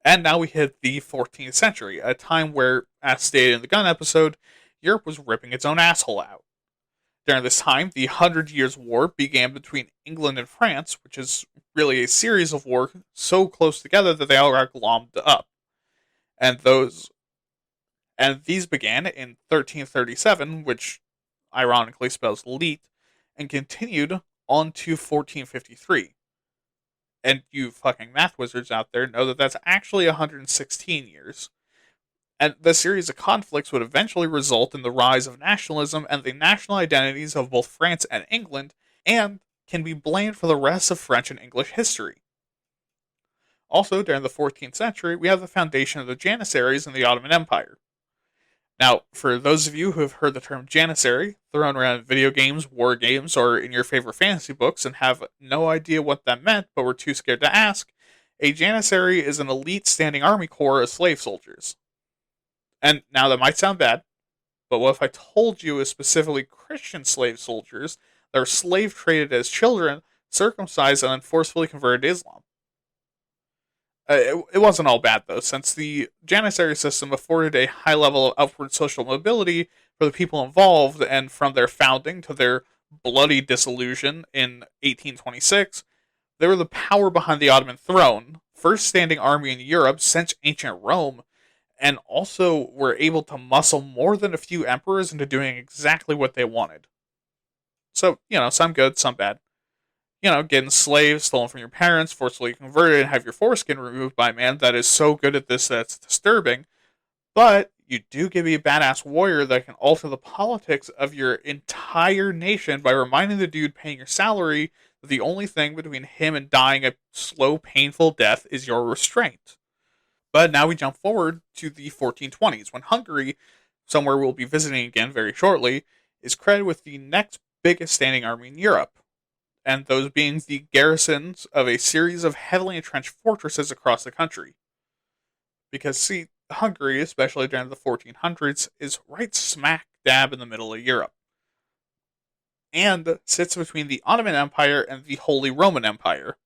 And now we hit the 14th century, a time where, as stated in the gun episode, Europe was ripping its own asshole out. During this time, the Hundred Years' War began between England and France, which is really a series of wars so close together that they all got glommed up. And these began in 1337, which ironically spells leet, and continued on to 1453. And you fucking math wizards out there know that that's actually 116 years. And the series of conflicts would eventually result in the rise of nationalism and the national identities of both France and England, and can be blamed for the rest of French and English history. Also, during the 14th century, we have the foundation of the Janissaries in the Ottoman Empire. Now, for those of you who have heard the term Janissary thrown around in video games, war games, or in your favorite fantasy books and have no idea what that meant but were too scared to ask, a Janissary is an elite standing army corps of slave soldiers. And now that might sound bad, but what if I told you it was specifically Christian slave soldiers that were slave traded as children, circumcised, and then forcefully converted to Islam? It wasn't all bad, though, since the Janissary system afforded a high level of upward social mobility for the people involved, and from their founding to their bloody dissolution in 1826, they were the power behind the Ottoman throne, first standing army in Europe since ancient Rome, and also were able to muscle more than a few emperors into doing exactly what they wanted. So, some good, some bad. Getting slaves stolen from your parents, forcibly converted, and have your foreskin removed by a man that is so good at this that it's disturbing. But you do give me a badass warrior that can alter the politics of your entire nation by reminding the dude paying your salary that the only thing between him and dying a slow, painful death is your restraint. But now we jump forward to the 1420s, when Hungary, somewhere we'll be visiting again very shortly, is credited with the next biggest standing army in Europe, and those being the garrisons of a series of heavily entrenched fortresses across the country. Because, see, Hungary, especially during the 1400s, is right smack dab in the middle of Europe, and sits between the Ottoman Empire and the Holy Roman Empire.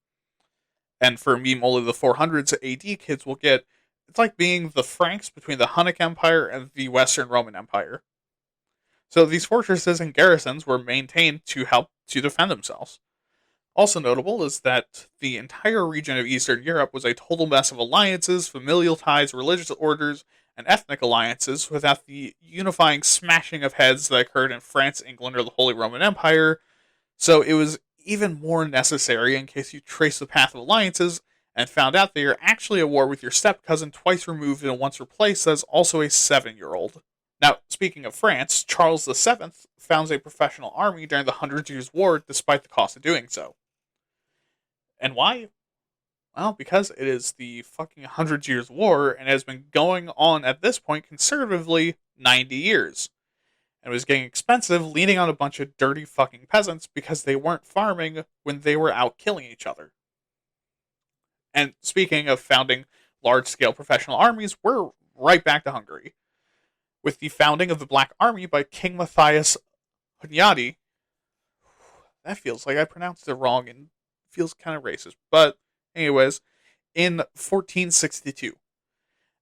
And for meme only the 400s AD kids will get, it's like being the Franks between the Hunnic Empire and the Western Roman Empire. So these fortresses and garrisons were maintained to help to defend themselves. Also notable is that the entire region of Eastern Europe was a total mess of alliances, familial ties, religious orders, and ethnic alliances without the unifying smashing of heads that occurred in France, England, or the Holy Roman Empire. So it was even more necessary in case you trace the path of alliances and found out that you're actually at war with your step-cousin twice removed and once replaced as also a 7-year-old. Now, speaking of France, Charles VII founds a professional army during the Hundred Years' War despite the cost of doing so. And why? Well, because it is the fucking 100 Years' War and has been going on at this point conservatively 90 years. And it was getting expensive, leaning on a bunch of dirty fucking peasants because they weren't farming when they were out killing each other. And speaking of founding large-scale professional armies, we're right back to Hungary, with the founding of the Black Army by King Matthias Hunyadi. That feels like I pronounced it wrong and feels kind of racist. But anyways, in 1462.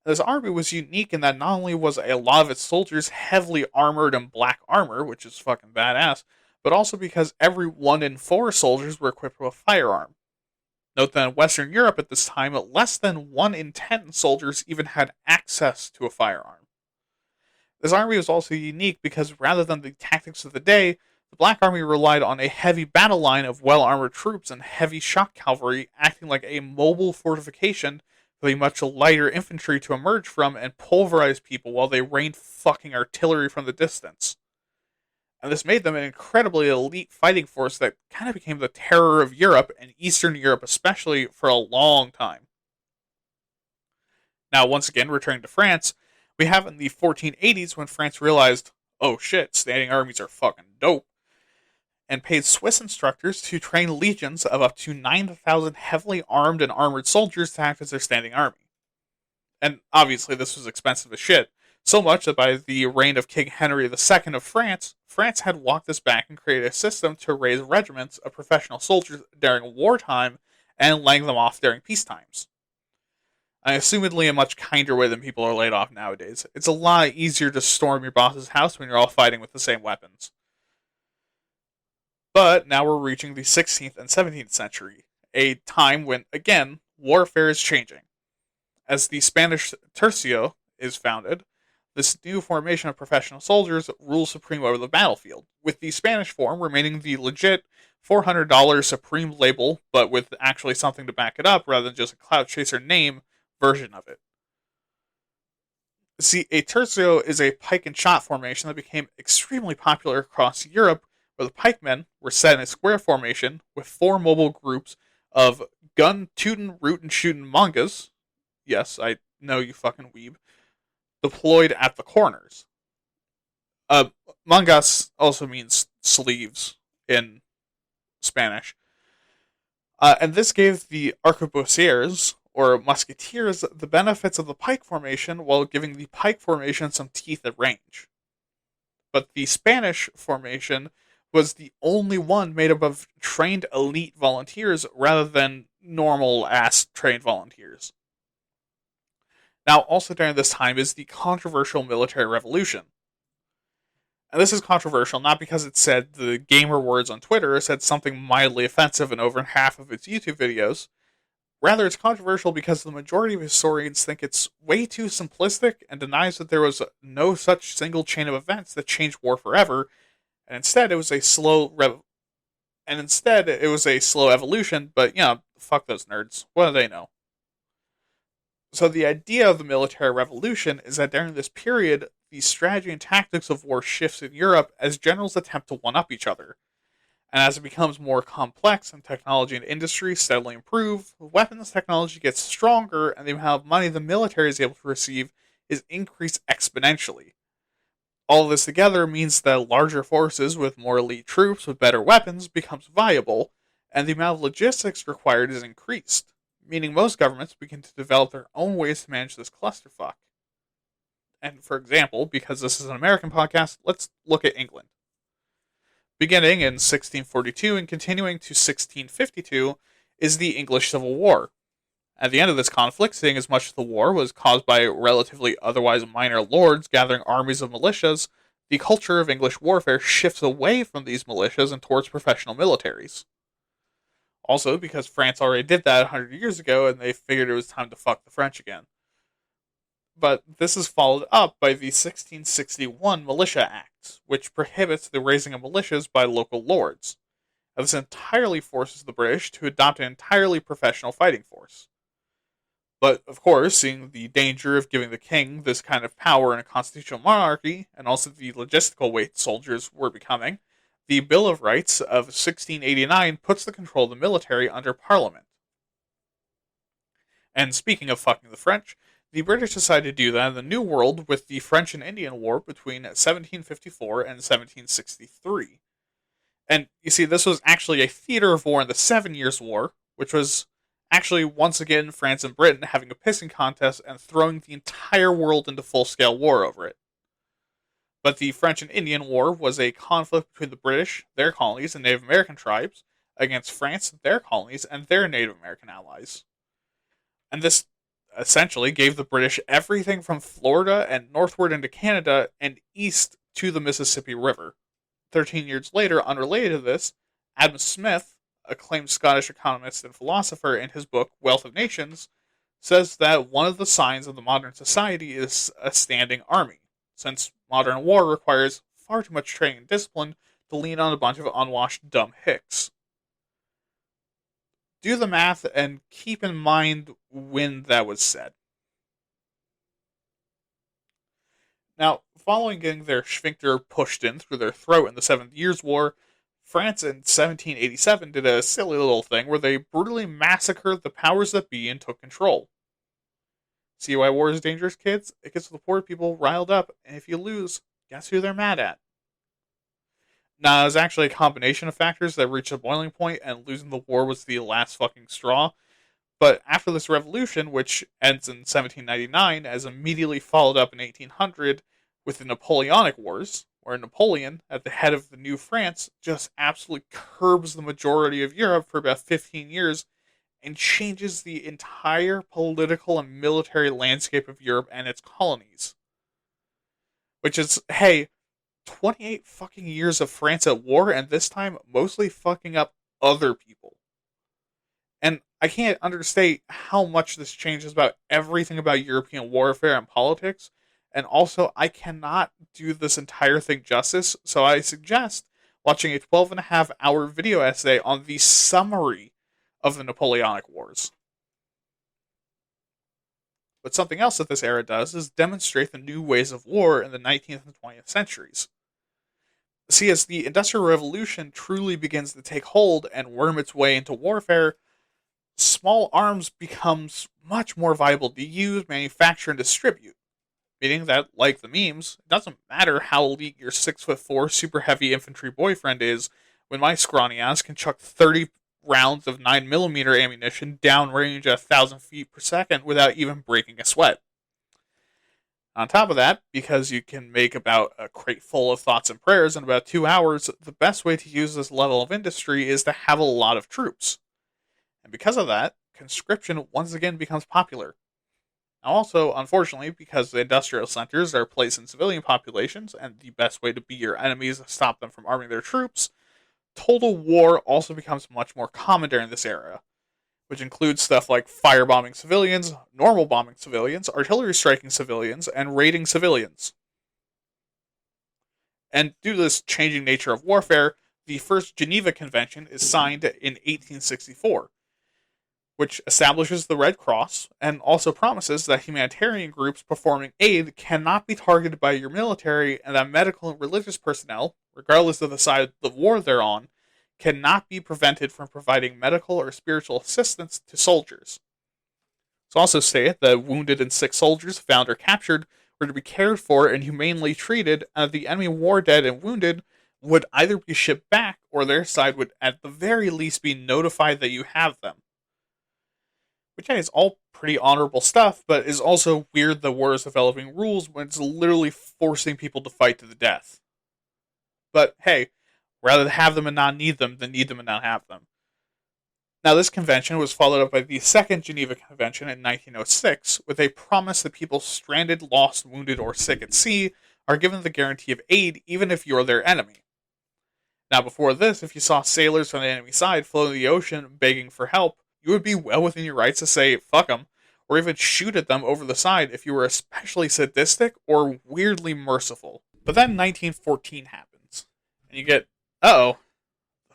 This army was unique in that not only was a lot of its soldiers heavily armored in black armor, which is fucking badass, but also because every 1 in 4 soldiers were equipped with a firearm. Note that in Western Europe at this time, less than 1 in 10 soldiers even had access to a firearm. This army was also unique because rather than the tactics of the day, the Black Army relied on a heavy battle line of well-armored troops and heavy shock cavalry acting like a mobile fortification for the much lighter infantry to emerge from and pulverize people while they rained fucking artillery from the distance. And this made them an incredibly elite fighting force that kind of became the terror of Europe, and Eastern Europe especially, for a long time. Now, once again, returning to France, we have in the 1480s when France realized, oh shit, standing armies are fucking dope, and paid Swiss instructors to train legions of up to 9,000 heavily armed and armored soldiers to act as their standing army. And obviously this was expensive as shit, so much that by the reign of King Henry II of France, France had walked this back and created a system to raise regiments of professional soldiers during wartime and laying them off during peacetimes. Assumedly a much kinder way than people are laid off nowadays. It's a lot easier to storm your boss's house when you're all fighting with the same weapons. But now we're reaching the 16th and 17th century, a time when, again, warfare is changing. As the Spanish Tercio is founded, this new formation of professional soldiers rules supreme over the battlefield, with the Spanish form remaining the legit $400 Supreme label, but with actually something to back it up rather than just a clout chaser name version of it. See, a tercio is a pike and shot formation that became extremely popular across Europe, where the pikemen were set in a square formation with 4 mobile groups of gun tootin' rootin' shootin' mongas. Yes, I know, you fucking weeb. Deployed at the corners. Mangas also means sleeves in Spanish. And this gave the arquebusiers, or musketeers, the benefits of the pike formation while giving the pike formation some teeth at range. But the Spanish formation was the only one made up of trained elite volunteers rather than normal-ass trained volunteers. Now, also during this time is the controversial military revolution. And this is controversial not because it said the gamer words on Twitter, said something mildly offensive in over half of its YouTube videos. Rather, it's controversial because the majority of historians think it's way too simplistic and denies that there was no such single chain of events that changed war forever, and instead it was a slow evolution. But fuck those nerds. What do they know? So the idea of the military revolution is that during this period, the strategy and tactics of war shifts in Europe as generals attempt to one-up each other. And as it becomes more complex and technology and industry steadily improve, weapons technology gets stronger and the amount of money the military is able to receive is increased exponentially. All of this together means that larger forces with more elite troops with better weapons becomes viable, and the amount of logistics required is increased, meaning most governments begin to develop their own ways to manage this clusterfuck. And for example, because this is an American podcast, let's look at England. Beginning in 1642 and continuing to 1652 is the English Civil War. At the end of this conflict, seeing as much of the war was caused by relatively otherwise minor lords gathering armies of militias, the culture of English warfare shifts away from these militias and towards professional militaries. Also, because France already did that 100 years ago and they figured it was time to fuck the French again. But this is followed up by the 1661 Militia Act, which prohibits the raising of militias by local lords. And this entirely forces the British to adopt an entirely professional fighting force. But, of course, seeing the danger of giving the king this kind of power in a constitutional monarchy, and also the logistical weight soldiers were becoming, the Bill of Rights of 1689 puts the control of the military under Parliament. And speaking of fucking the French, the British decided to do that in the New World with the French and Indian War between 1754 and 1763. And, you see, this was actually a theater of war in the 7 Years' War, which was actually, once again, France and Britain having a pissing contest and throwing the entire world into full-scale war over it. But the French and Indian War was a conflict between the British, their colonies, and Native American tribes, against France, their colonies, and their Native American allies. And this essentially gave the British everything from Florida and northward into Canada and east to the Mississippi River. 13 years later, unrelated to this, Adam Smith, acclaimed Scottish economist and philosopher, in his book Wealth of Nations, says that one of the signs of the modern society is a standing army, since modern war requires far too much training and discipline to lean on a bunch of unwashed dumb hicks. Do the math and keep in mind when that was said. Now, following getting their sphincter pushed in through their throat in the Seven Years' War, France in 1787 did a silly little thing where they brutally massacred the powers that be and took control. See why war is dangerous, kids? It gets the poor people riled up, and if you lose, guess who they're mad at? Now, it was actually a combination of factors that reached a boiling point, and losing the war was the last fucking straw. But after this revolution, which ends in 1799, as immediately followed up in 1800 with the Napoleonic Wars, where Napoleon, at the head of the new France, just absolutely curbs the majority of Europe for about 15 years and changes the entire political and military landscape of Europe and its colonies. Which is, hey, 28 fucking years of France at war, and this time mostly fucking up other people. And I can't understate how much this changes about everything about European warfare and politics. And also, I cannot do this entire thing justice, so I suggest watching a 12.5 hour video essay on the summary of the Napoleonic Wars. But something else that this era does is demonstrate the new ways of war in the 19th and 20th centuries. See, as the Industrial Revolution truly begins to take hold and worm its way into warfare, small arms becomes much more viable to use, manufacture, and distribute. Meaning that, like the memes, it doesn't matter how elite your 6'4" super heavy infantry boyfriend is, when my scrawny ass can chuck 30 rounds of 9mm ammunition downrange at 1,000 feet per second without even breaking a sweat. On top of that, because you can make about a crate full of thoughts and prayers in about 2 hours, the best way to use this level of industry is to have a lot of troops. And because of that, conscription once again becomes popular. Also, unfortunately, because the industrial centers are placed in civilian populations, and the best way to beat your enemies is to stop them from arming their troops, total war also becomes much more common during this era, which includes stuff like firebombing civilians, normal bombing civilians, artillery striking civilians, and raiding civilians. And due to this changing nature of warfare, the first Geneva Convention is signed in 1864, which establishes the Red Cross and also promises that humanitarian groups performing aid cannot be targeted by your military, and that medical and religious personnel, regardless of the side of the war they're on, cannot be prevented from providing medical or spiritual assistance to soldiers. It's also stated that wounded and sick soldiers found or captured were to be cared for and humanely treated, and the enemy war dead and wounded would either be shipped back or their side would at the very least be notified that you have them. Which is all pretty honorable stuff, but is also weird that war is developing rules when it's literally forcing people to fight to the death. But hey, rather have them and not need them than need them and not have them. Now, this convention was followed up by the Second Geneva Convention in 1906, with a promise that people stranded, lost, wounded, or sick at sea are given the guarantee of aid even if you're their enemy. Now, before this, if you saw sailors from the enemy side floating the ocean begging for help, you would be well within your rights to say, fuck them, or even shoot at them over the side if you were especially sadistic or weirdly merciful. But then 1914 happens, and you get, the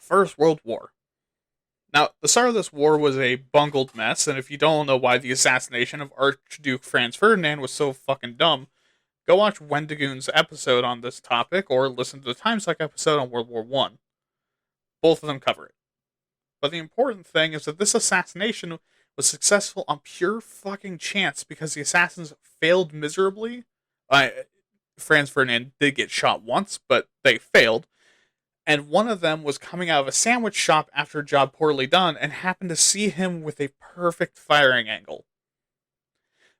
First World War. Now, the start of this war was a bungled mess, and if you don't know why the assassination of Archduke Franz Ferdinand was so fucking dumb, go watch Wendigoon's episode on this topic, or listen to the Timesuck episode on World War I. Both of them cover it. But the important thing is that this assassination was successful on pure fucking chance because the assassins failed miserably. Franz Ferdinand did get shot once, but they failed. And one of them was coming out of a sandwich shop after a job poorly done and happened to see him with a perfect firing angle.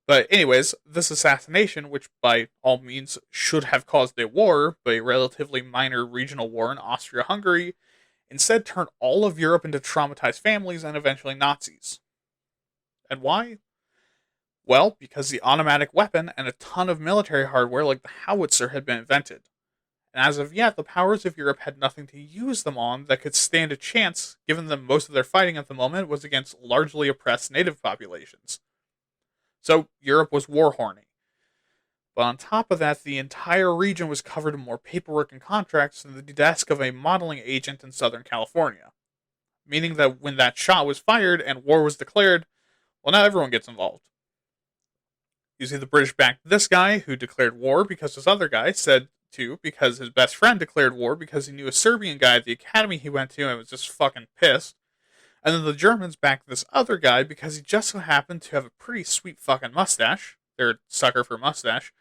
But anyways, this assassination, which by all means should have caused a war, but a relatively minor regional war in Austria-Hungary, instead turned all of Europe into traumatized families and eventually Nazis. And why? Well, because the automatic weapon and a ton of military hardware like the howitzer had been invented. and as of yet, the powers of Europe had nothing to use them on that could stand a chance, given that most of their fighting at the moment was against largely oppressed native populations. So Europe was war horny. But on top of that, the entire region was covered in more paperwork and contracts than the desk of a modeling agent in Southern California. Meaning that when that shot was fired and war was declared, well, now everyone gets involved. You see, the British backed this guy who declared war because this other guy said to, because his best friend declared war because he knew a Serbian guy at the academy he went to and was just fucking pissed. And then the Germans backed this other guy because he just so happened to have a pretty sweet fucking mustache. They're a sucker for mustache.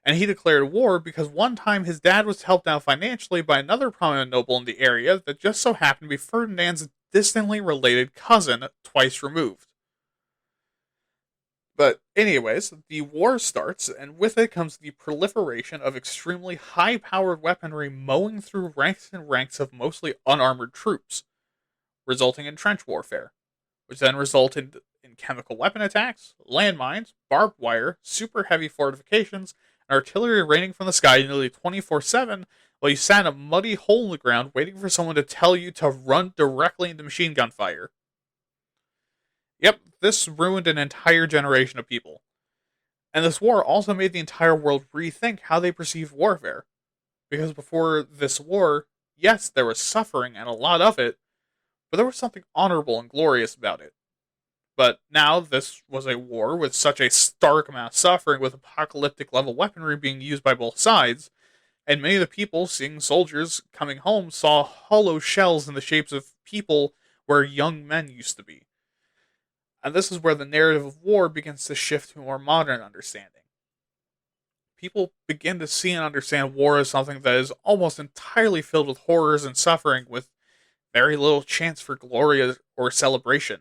And he declared war because one time his dad was helped out financially by another prominent noble in the area that just so happened to be Ferdinand's distantly related cousin twice removed. But anyways, the war starts, and with it comes the proliferation of extremely high-powered weaponry mowing through ranks and ranks of mostly unarmored troops, resulting in trench warfare, which then resulted in chemical weapon attacks, landmines, barbed wire, super heavy fortifications, and artillery raining from the sky nearly 24/7 while you sat in a muddy hole in the ground waiting for someone to tell you to run directly into machine gun fire. Yep, this ruined an entire generation of people. And this war also made the entire world rethink how they perceived warfare. Because before this war, yes, there was suffering and a lot of it, but there was something honorable and glorious about it. But now this was a war with such a stark amount of suffering, with apocalyptic level weaponry being used by both sides, and many of the people seeing soldiers coming home saw hollow shells in the shapes of people where young men used to be. And this is where the narrative of war begins to shift to a more modern understanding. People begin to see and understand war as something that is almost entirely filled with horrors and suffering, with very little chance for glory or celebration.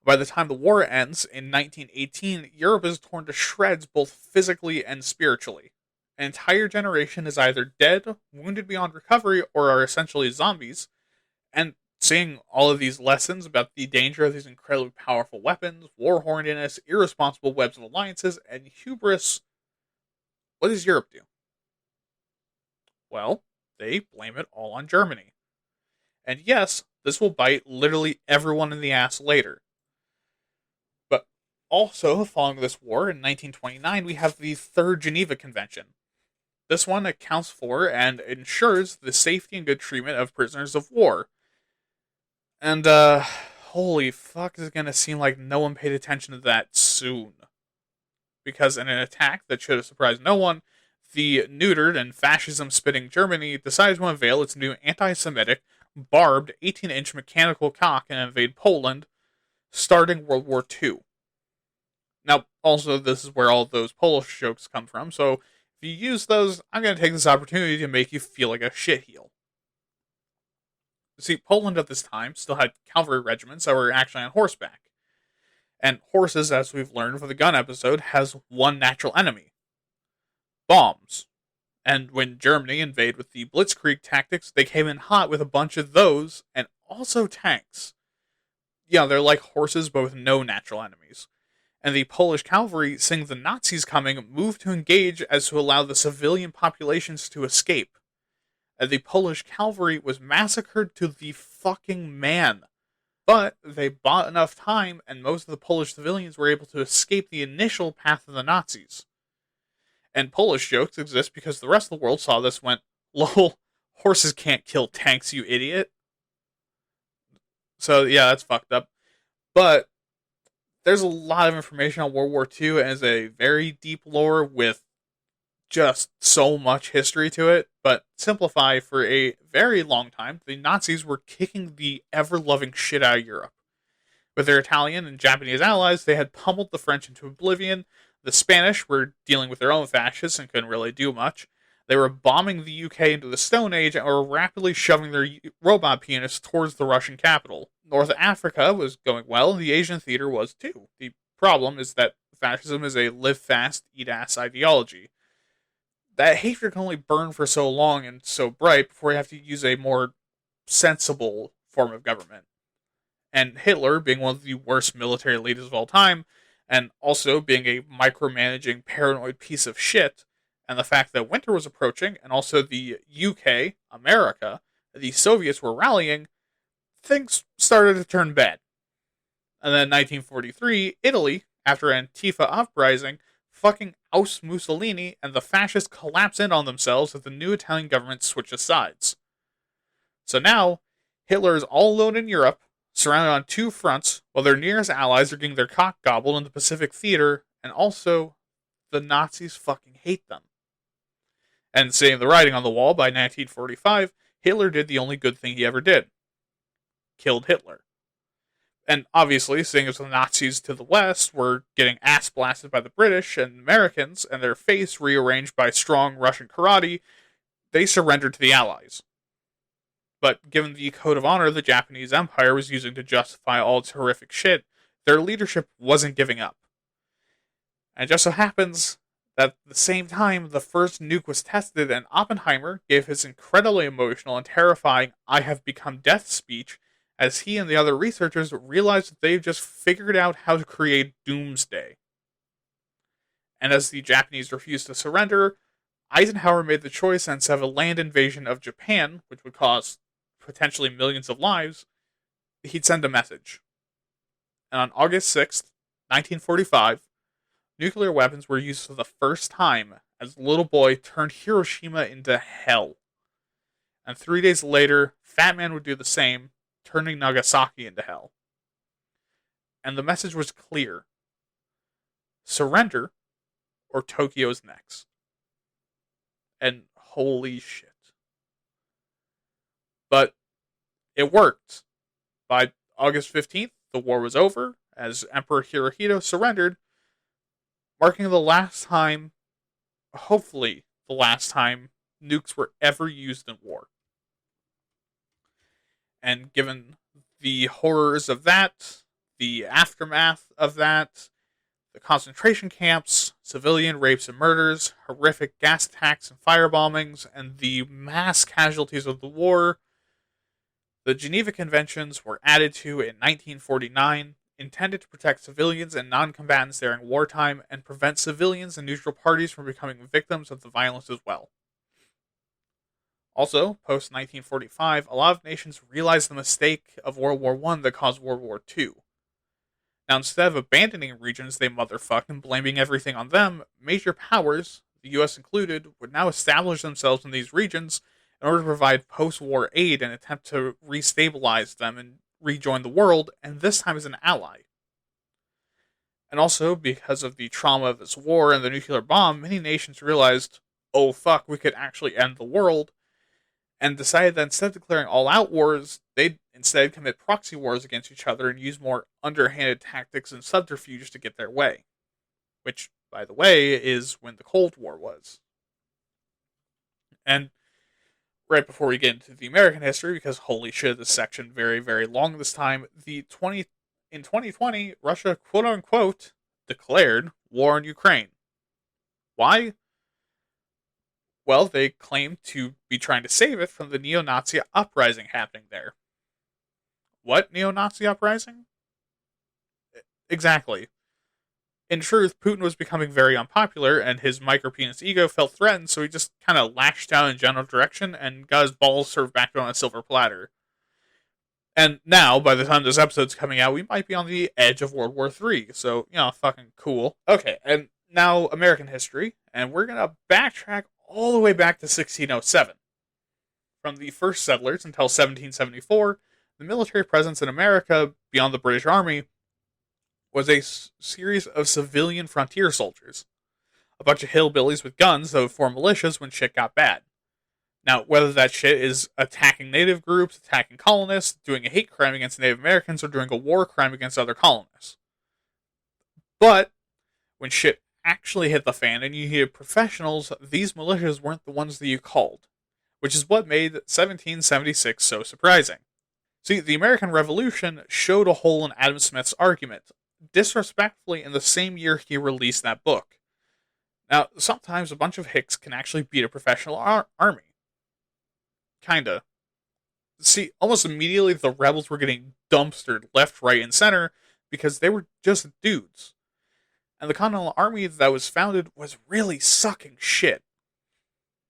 By the time the war ends in 1918, Europe is torn to shreds both physically and spiritually. An entire generation is either dead, wounded beyond recovery, or are essentially zombies, and seeing all of these lessons about the danger of these incredibly powerful weapons, war horniness, irresponsible webs of alliances, and hubris, what does Europe do? Well, they blame it all on Germany. And yes, this will bite literally everyone in the ass later. But also, following this war in 1929, we have the Third Geneva Convention. This one accounts for and ensures the safety and good treatment of prisoners of war. And, holy fuck, is it gonna seem like no one paid attention to that soon. Because in an attack that should have surprised no one, the neutered and fascism-spitting Germany decided to unveil its new anti-Semitic, barbed 18-inch mechanical cock and invade Poland, starting World War II. Now, also, this is where all those Polish jokes come from, so if you use those, I'm going to take this opportunity to make you feel like a shitheel. See, Poland at this time still had cavalry regiments that were actually on horseback. And horses, as we've learned from the gun episode, has one natural enemy. Bombs. And when Germany invaded with the Blitzkrieg tactics, they came in hot with a bunch of those, and also tanks. Yeah, they're like horses, but with no natural enemies. And the Polish cavalry, seeing the Nazis coming, moved to engage as to allow the civilian populations to escape. And the Polish cavalry was massacred to the fucking man. But they bought enough time, and most of the Polish civilians were able to escape the initial path of the Nazis. And Polish jokes exist because the rest of the world saw this and went, lol, horses can't kill tanks, you idiot. So, yeah, that's fucked up. But there's a lot of information on World War II, and it's a very deep lore with just so much history to it. But simplify, for a very long time, the Nazis were kicking the ever-loving shit out of Europe. With their Italian and Japanese allies, they had pummeled the French into oblivion. The Spanish were dealing with their own fascists and couldn't really do much. They were bombing the UK into the Stone Age and were rapidly shoving their robot pianists towards the Russian capital. North Africa was going well, and the Asian theater was too. The problem is that fascism is a live fast, eat ass ideology. That hatred can only burn for so long and so bright before you have to use a more sensible form of government. And Hitler, being one of the worst military leaders of all time, and also being a micromanaging, paranoid piece of shit, and the fact that winter was approaching, and also the UK, America, the Soviets were rallying, things started to turn bad. And then in 1943, Italy, after Antifa uprising, fucking ousts Mussolini, and the fascists collapse in on themselves as the new Italian government switches sides. So now, Hitler is all alone in Europe, surrounded on two fronts, while their nearest allies are getting their cock gobbled in the Pacific Theater, and also, the Nazis fucking hate them. And seeing the writing on the wall, by 1945, Hitler did the only good thing he ever did. Killed Hitler. And obviously, seeing as the Nazis to the west were getting ass blasted by the British and Americans, and their face rearranged by strong Russian karate, they surrendered to the Allies. But given the code of honor the Japanese Empire was using to justify all its horrific shit, their leadership wasn't giving up. And it just so happens that at the same time the first nuke was tested, and Oppenheimer gave his incredibly emotional and terrifying "I have become death" speech, as he and the other researchers realized that they've just figured out how to create doomsday. And as the Japanese refused to surrender, Eisenhower made the choice, instead of a land invasion of Japan, which would cost potentially millions of lives, he'd send a message. And on August 6th, 1945, nuclear weapons were used for the first time as Little Boy turned Hiroshima into hell. And 3 days later, Fat Man would do the same, turning Nagasaki into hell. And the message was clear. Surrender, or Tokyo's next. And holy shit. But it worked. By August 15th, the war was over, as Emperor Hirohito surrendered, marking the last time, hopefully the last time, nukes were ever used in war. And given the horrors of that, the aftermath of that, the concentration camps, civilian rapes and murders, horrific gas attacks and firebombings, and the mass casualties of the war, the Geneva Conventions were added to in 1949, intended to protect civilians and non-combatants during wartime and prevent civilians and neutral parties from becoming victims of the violence as well. Also, post-1945, a lot of nations realized the mistake of World War I that caused World War II. Now, instead of abandoning regions they motherfucked and blaming everything on them, major powers, the US included, would now establish themselves in these regions in order to provide post-war aid and attempt to restabilize them and rejoin the world, and this time as an ally. And also, because of the trauma of this war and the nuclear bomb, many nations realized, oh fuck, we could actually end the world, and decided that instead of declaring all-out wars, they'd instead commit proxy wars against each other and use more underhanded tactics and subterfuge to get their way. Which, by the way, is when the Cold War was. And right before we get into the American history, because holy shit, this section very, very long this time, in 2020, Russia, quote-unquote, declared war on Ukraine. Why? Well, they claim to be trying to save it from the neo-Nazi uprising happening there. What neo-Nazi uprising? Exactly. In truth, Putin was becoming very unpopular, and his micro-penis ego felt threatened, so he just kind of lashed out in a general direction and got his balls served back on a silver platter. And now, by the time this episode's coming out, we might be on the edge of World War III, so, fucking cool. Okay, and now American history, and we're gonna backtrack all the way back to 1607. From the first settlers until 1774, the military presence in America, beyond the British Army, was a series of civilian frontier soldiers. A bunch of hillbillies with guns that would form militias when shit got bad. Now, whether that shit is attacking native groups, attacking colonists, doing a hate crime against Native Americans, or doing a war crime against other colonists. But, when shit actually hit the fan and you needed professionals, these militias weren't the ones that you called. Which is what made 1776 so surprising. See, the American Revolution showed a hole in Adam Smith's argument, disrespectfully in the same year he released that book. Now, sometimes a bunch of hicks can actually beat a professional army. Kinda. See, almost immediately the rebels were getting dumpstered left, right, and center because they were just dudes. And the Continental Army that was founded was really sucking shit.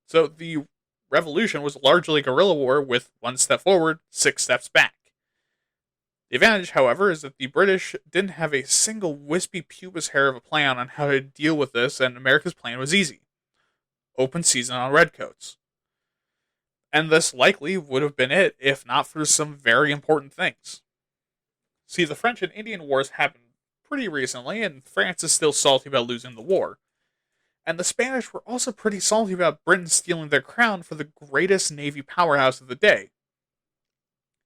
So the revolution was largely guerrilla war with 1 step forward, 6 steps back. The advantage, however, is that the British didn't have a single wispy pubis hair of a plan on how to deal with this, and America's plan was easy: open season on redcoats. And this likely would have been it if not for some very important things. See, the French and Indian Wars happened pretty recently, and France is still salty about losing the war. And the Spanish were also pretty salty about Britain stealing their crown for the greatest navy powerhouse of the day.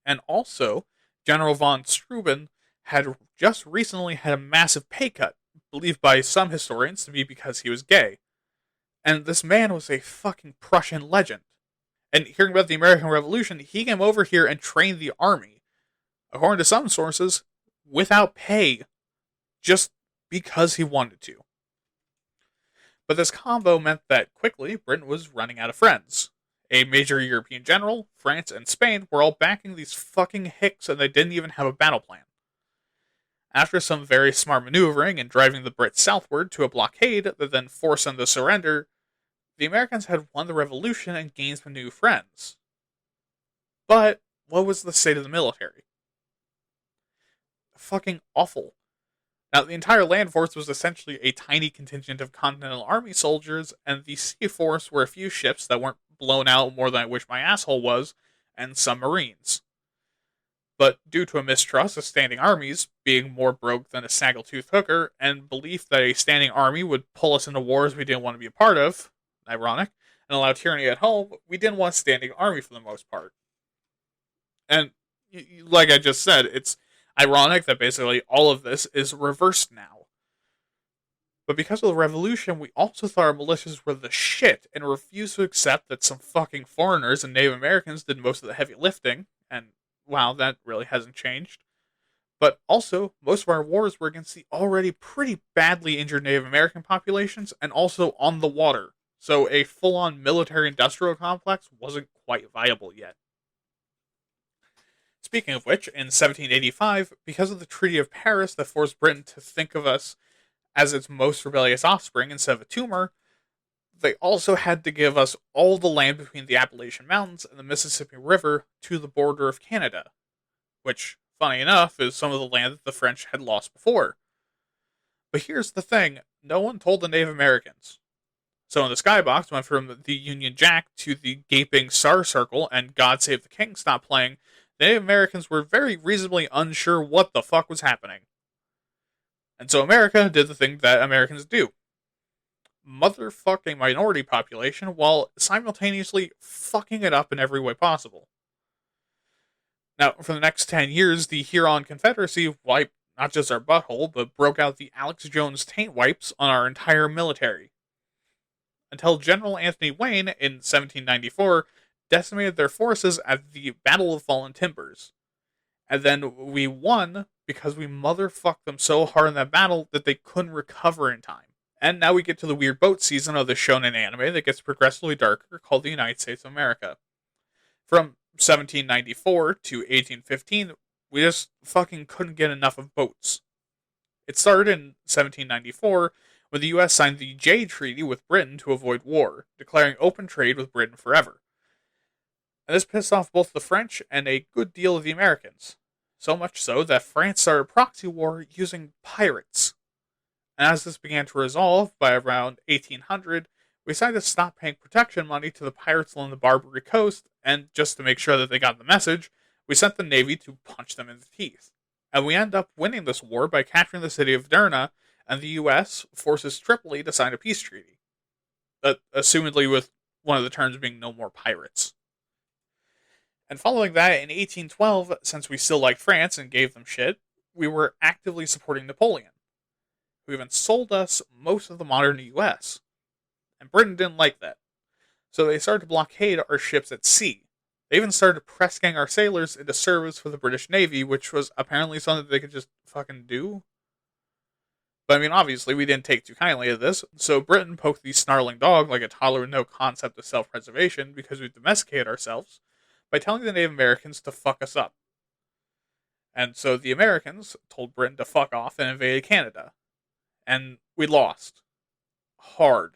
And also, General von Steuben had just recently had a massive pay cut, believed by some historians to be because he was gay. And this man was a fucking Prussian legend. And hearing about the American Revolution, he came over here and trained the army, according to some sources, without pay, just because he wanted to. But this combo meant that quickly Britain was running out of friends. A major European general, France, and Spain were all backing these fucking hicks, and they didn't even have a battle plan. After some very smart maneuvering and driving the Brits southward to a blockade that then forced them to surrender, the Americans had won the revolution and gained some new friends. But what was the state of the military? Fucking awful. Now, the entire land force was essentially a tiny contingent of Continental Army soldiers, and the sea force were a few ships that weren't blown out more than I wish my asshole was, and some Marines. But due to a mistrust of standing armies, being more broke than a snaggletooth hooker, and belief that a standing army would pull us into wars we didn't want to be a part of, ironic, and allow tyranny at home, we didn't want a standing army for the most part. And, like I just said, it's ironic that basically all of this is reversed now. But because of the revolution, we also thought our militias were the shit and refused to accept that some fucking foreigners and Native Americans did most of the heavy lifting, and wow, that really hasn't changed. But also, most of our wars were against the already pretty badly injured Native American populations and also on the water, so a full-on military-industrial complex wasn't quite viable yet. Speaking of which, in 1785, because of the Treaty of Paris that forced Britain to think of us as its most rebellious offspring instead of a tumor, they also had to give us all the land between the Appalachian Mountains and the Mississippi River to the border of Canada, which, funny enough, is some of the land that the French had lost before. But here's the thing, no one told the Native Americans. So when the Skybox went from the Union Jack to the gaping Star Circle and God Save the King stopped playing, the Native Americans were very reasonably unsure what the fuck was happening. And so America did the thing that Americans do: motherfuck a minority population while simultaneously fucking it up in every way possible. Now, for the next 10 years, the Huron Confederacy wiped not just our butthole, but broke out the Alex Jones taint wipes on our entire military. Until General Anthony Wayne, in 1794, decimated their forces at the Battle of Fallen Timbers. And then we won because we motherfucked them so hard in that battle that they couldn't recover in time. And now we get to the weird boat season of the shonen anime that gets progressively darker, called the United States of America. From 1794 to 1815, we just fucking couldn't get enough of boats. It started in 1794 when the US signed the Jay Treaty with Britain to avoid war, declaring open trade with Britain forever. And this pissed off both the French and a good deal of the Americans. So much so that France started a proxy war using pirates. And as this began to resolve by around 1800, we decided to stop paying protection money to the pirates along the Barbary coast, and just to make sure that they got the message, we sent the Navy to punch them in the teeth. And we end up winning this war by capturing the city of Derna, and the US forces Tripoli to sign a peace treaty. Assumedly with one of the terms being no more pirates. And following that, in 1812, since we still liked France and gave them shit, we were actively supporting Napoleon, who even sold us most of the modern US. And Britain didn't like that. So they started to blockade our ships at sea. They even started press gang our sailors into service for the British Navy, which was apparently something they could just fucking do. But I mean, obviously, we didn't take too kindly to this, so Britain poked the snarling dog like a toddler with no concept of self-preservation because we domesticated ourselves by telling the Native Americans to fuck us up. And so the Americans told Britain to fuck off and invaded Canada. And we lost. Hard.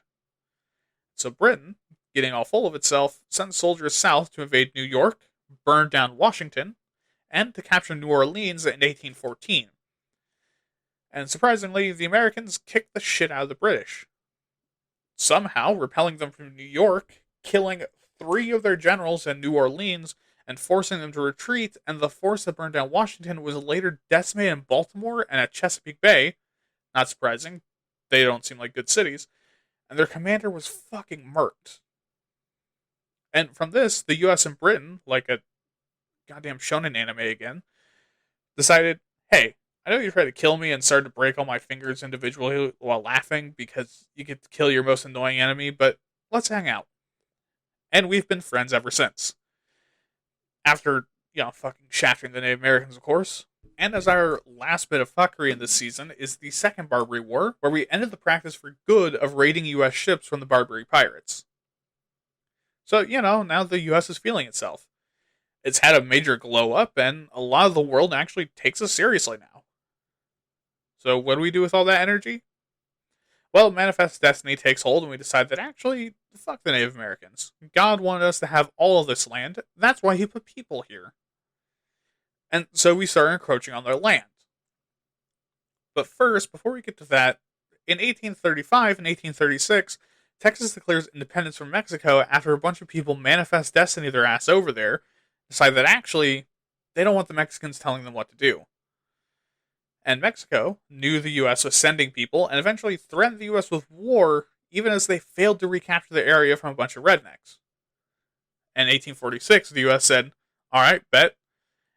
So Britain getting all full of itself, sent soldiers south to invade New York, burn down Washington, and to capture New Orleans in 1814. And surprisingly, the Americans kicked the shit out of the British, somehow repelling them from New York, killing 3 of their generals in New Orleans, and forcing them to retreat, and the force that burned down Washington was later decimated in Baltimore and at Chesapeake Bay. Not surprising, they don't seem like good cities, and their commander was fucking murked. And from this, the US and Britain, like a goddamn shonen anime again, decided, hey, I know you tried to kill me and started to break all my fingers individually while laughing because you get to kill your most annoying enemy, but let's hang out. And we've been friends ever since. After, fucking shafting the Native Americans, of course. And as our last bit of fuckery in this season is the Second Barbary War, where we ended the practice for good of raiding US ships from the Barbary pirates. So, now the US is feeling itself. It's had a major glow up, and a lot of the world actually takes us seriously now. So what do we do with all that energy? Well, Manifest Destiny takes hold, and we decide that actually, fuck the Native Americans. God wanted us to have all of this land. That's why he put people here. And so we start encroaching on their land. But first, before we get to that, in 1835 and 1836, Texas declares independence from Mexico after a bunch of people manifest destiny their ass over there, decide that actually, they don't want the Mexicans telling them what to do. And Mexico knew the US was sending people and eventually threatened the US with war even as they failed to recapture the area from a bunch of rednecks. In 1846, the US said, alright, bet,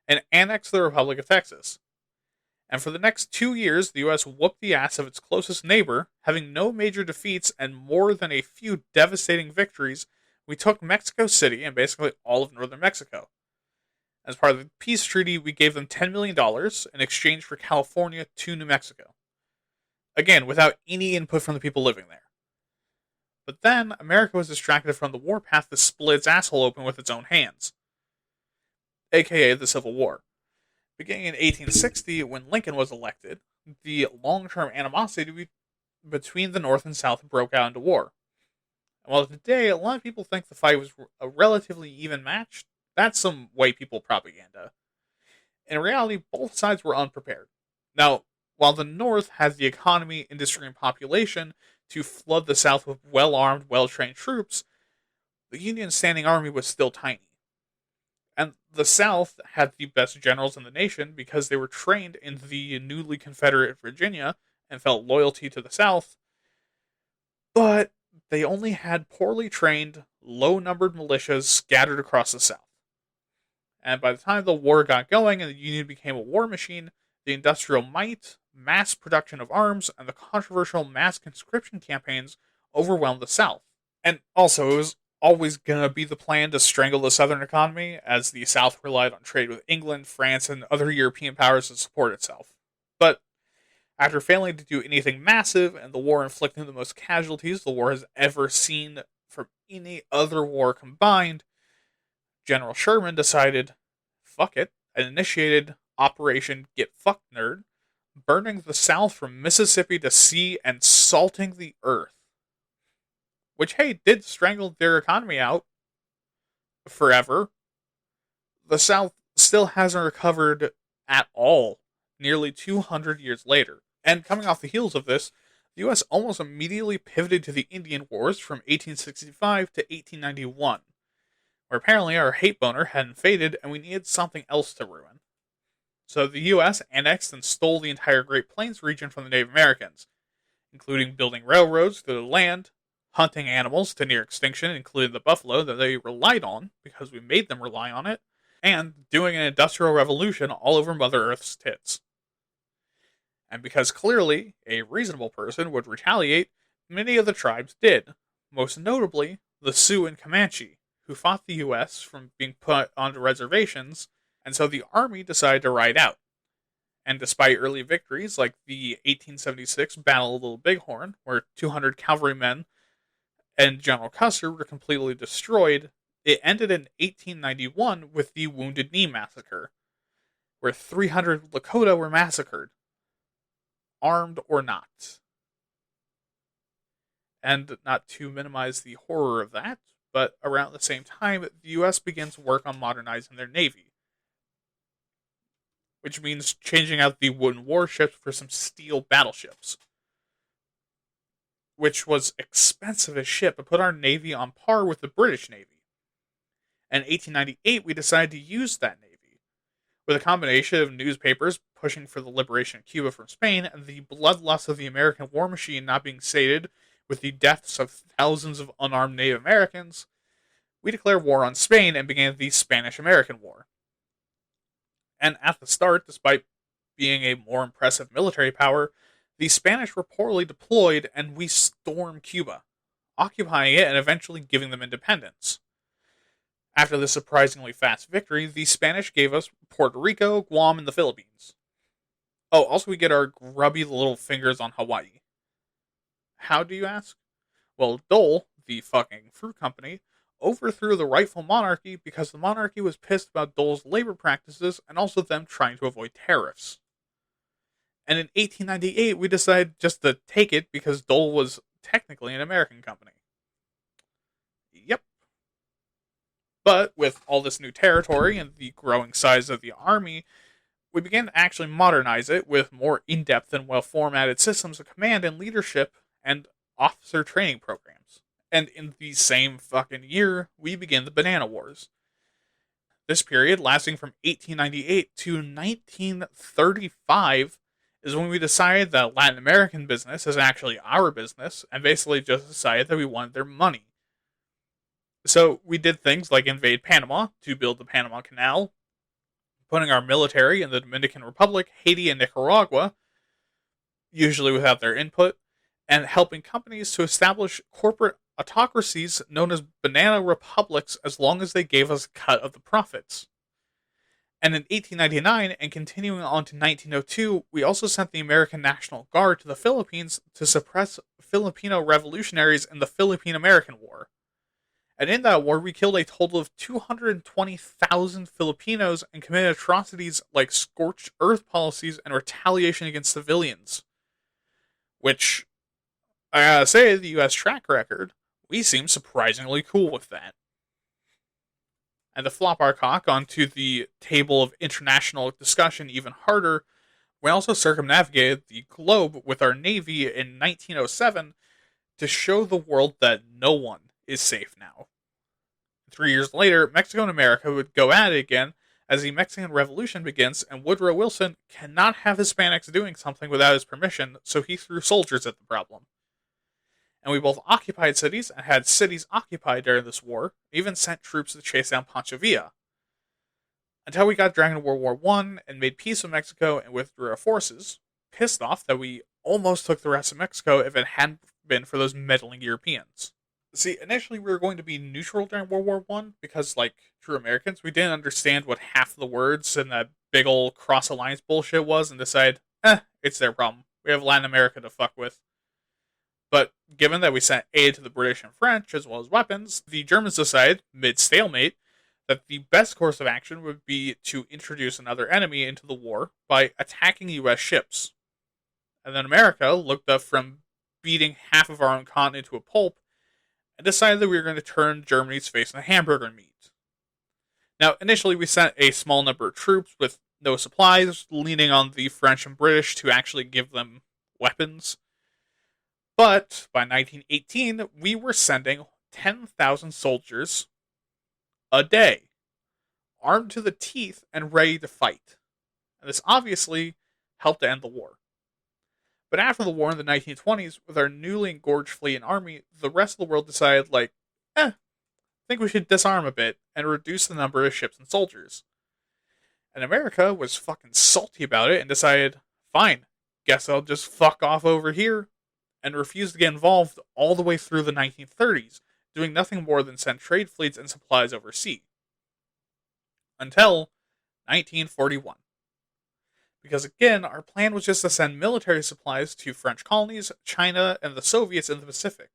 and annexed the Republic of Texas. And for the next 2 years, the US whooped the ass of its closest neighbor, having no major defeats and more than a few devastating victories. We took Mexico City and basically all of northern Mexico. As part of the peace treaty, we gave them $10 million in exchange for California to New Mexico. Again, without any input from the people living there. But then, America was distracted from the warpath to split its asshole open with its own hands. AKA the Civil War. Beginning in 1860, when Lincoln was elected, the long-term animosity between the North and South broke out into war. And while today, a lot of people think the fight was a relatively even match, that's some white people propaganda. In reality, both sides were unprepared. Now, while the North has the economy, industry, and population to flood the South with well-armed, well-trained troops, the Union standing army was still tiny. And the South had the best generals in the nation because they were trained in the newly Confederate Virginia and felt loyalty to the South, but they only had poorly trained, low-numbered militias scattered across the South. And by the time the war got going and the Union became a war machine, the industrial might, mass production of arms, and the controversial mass conscription campaigns overwhelmed the South. And also, it was always going to be the plan to strangle the Southern economy, as the South relied on trade with England, France, and other European powers to support itself. But after failing to do anything massive, and the war inflicting the most casualties the war has ever seen from any other war combined, General Sherman decided, fuck it, and initiated Operation Get Fucked Nerd, burning the South from Mississippi to sea and salting the earth. Which, hey, did strangle their economy out forever. The South still hasn't recovered at all, nearly 200 years later. And coming off the heels of this, the US almost immediately pivoted to the Indian Wars from 1865 to 1891, where apparently our hate boner hadn't faded and we needed something else to ruin. So the US annexed and stole the entire Great Plains region from the Native Americans, including building railroads through the land, hunting animals to near extinction, including the buffalo that they relied on because we made them rely on it, and doing an industrial revolution all over Mother Earth's tits. And because clearly a reasonable person would retaliate, many of the tribes did, most notably the Sioux and Comanche, who fought the US from being put onto reservations, and so the army decided to ride out. And despite early victories like the 1876 Battle of Little Bighorn, where 200 cavalrymen and General Custer were completely destroyed, it ended in 1891 with the Wounded Knee Massacre, where 300 Lakota were massacred, armed or not. And not to minimize the horror of that, but around the same time, the US begins work on modernizing their navy, which means changing out the wooden warships for some steel battleships, which was expensive as shit, but put our navy on par with the British Navy. And in 1898, we decided to use that navy. With a combination of newspapers pushing for the liberation of Cuba from Spain and the bloodlust of the American war machine not being sated with the deaths of thousands of unarmed Native Americans, we declared war on Spain and began the Spanish-American War. And at the start, despite being a more impressive military power, the Spanish were poorly deployed and we stormed Cuba, occupying it and eventually giving them independence. After this surprisingly fast victory, the Spanish gave us Puerto Rico, Guam, and the Philippines. Oh, also we get our grubby little fingers on Hawaii. How, do you ask? Well, Dole, the fucking fruit company, overthrew the rightful monarchy because the monarchy was pissed about Dole's labor practices and also them trying to avoid tariffs. And in 1898, we decided just to take it because Dole was technically an American company. Yep. But with all this new territory and the growing size of the army, we began to actually modernize it with more in-depth and well-formatted systems of command and leadership and officer training programs. And in the same fucking year, we begin the Banana Wars. This period, lasting from 1898 to 1935, is when we decided that Latin American business is actually our business, and basically just decided that we wanted their money. So we did things like invade Panama to build the Panama Canal, putting our military in the Dominican Republic, Haiti, and Nicaragua, usually without their input, and helping companies to establish corporate autocracies known as banana republics as long as they gave us a cut of the profits. And in 1899, and continuing on to 1902, we also sent the American National Guard to the Philippines to suppress Filipino revolutionaries in the Philippine-American War. And in that war, we killed a total of 220,000 Filipinos and committed atrocities like scorched earth policies and retaliation against civilians. Which, I gotta say, the US track record, we seem surprisingly cool with that. And to flop our cock onto the table of international discussion even harder, we also circumnavigated the globe with our navy in 1907 to show the world that no one is safe now. 3 years later, Mexico and America would go at it again as the Mexican Revolution begins, and Woodrow Wilson cannot have Hispanics doing something without his permission, so he threw soldiers at the problem. And we both occupied cities and had cities occupied during this war, even sent troops to chase down Pancho Villa. Until we got dragged into World War I and made peace with Mexico and withdrew our forces, pissed off that we almost took the rest of Mexico if it hadn't been for those meddling Europeans. See, initially we were going to be neutral during World War I because, like true Americans, we didn't understand what half the words in that big ol' cross-alliance bullshit was and decided, it's their problem. We have Latin America to fuck with. But given that we sent aid to the British and French, as well as weapons, the Germans decided, mid-stalemate, that the best course of action would be to introduce another enemy into the war by attacking US ships. And then America looked up from beating half of our own continent to a pulp and decided that we were going to turn Germany's face into hamburger meat. Now, initially we sent a small number of troops with no supplies, leaning on the French and British to actually give them weapons. But by 1918, we were sending 10,000 soldiers a day, armed to the teeth and ready to fight. And this obviously helped to end the war. But after the war in the 1920s, with our newly engorged fleet and army, the rest of the world decided, I think we should disarm a bit and reduce the number of ships and soldiers. And America was fucking salty about it and decided, fine, guess I'll just fuck off over here, and refused to get involved all the way through the 1930s, doing nothing more than send trade fleets and supplies overseas. Until 1941. Because again, our plan was just to send military supplies to French colonies, China, and the Soviets in the Pacific.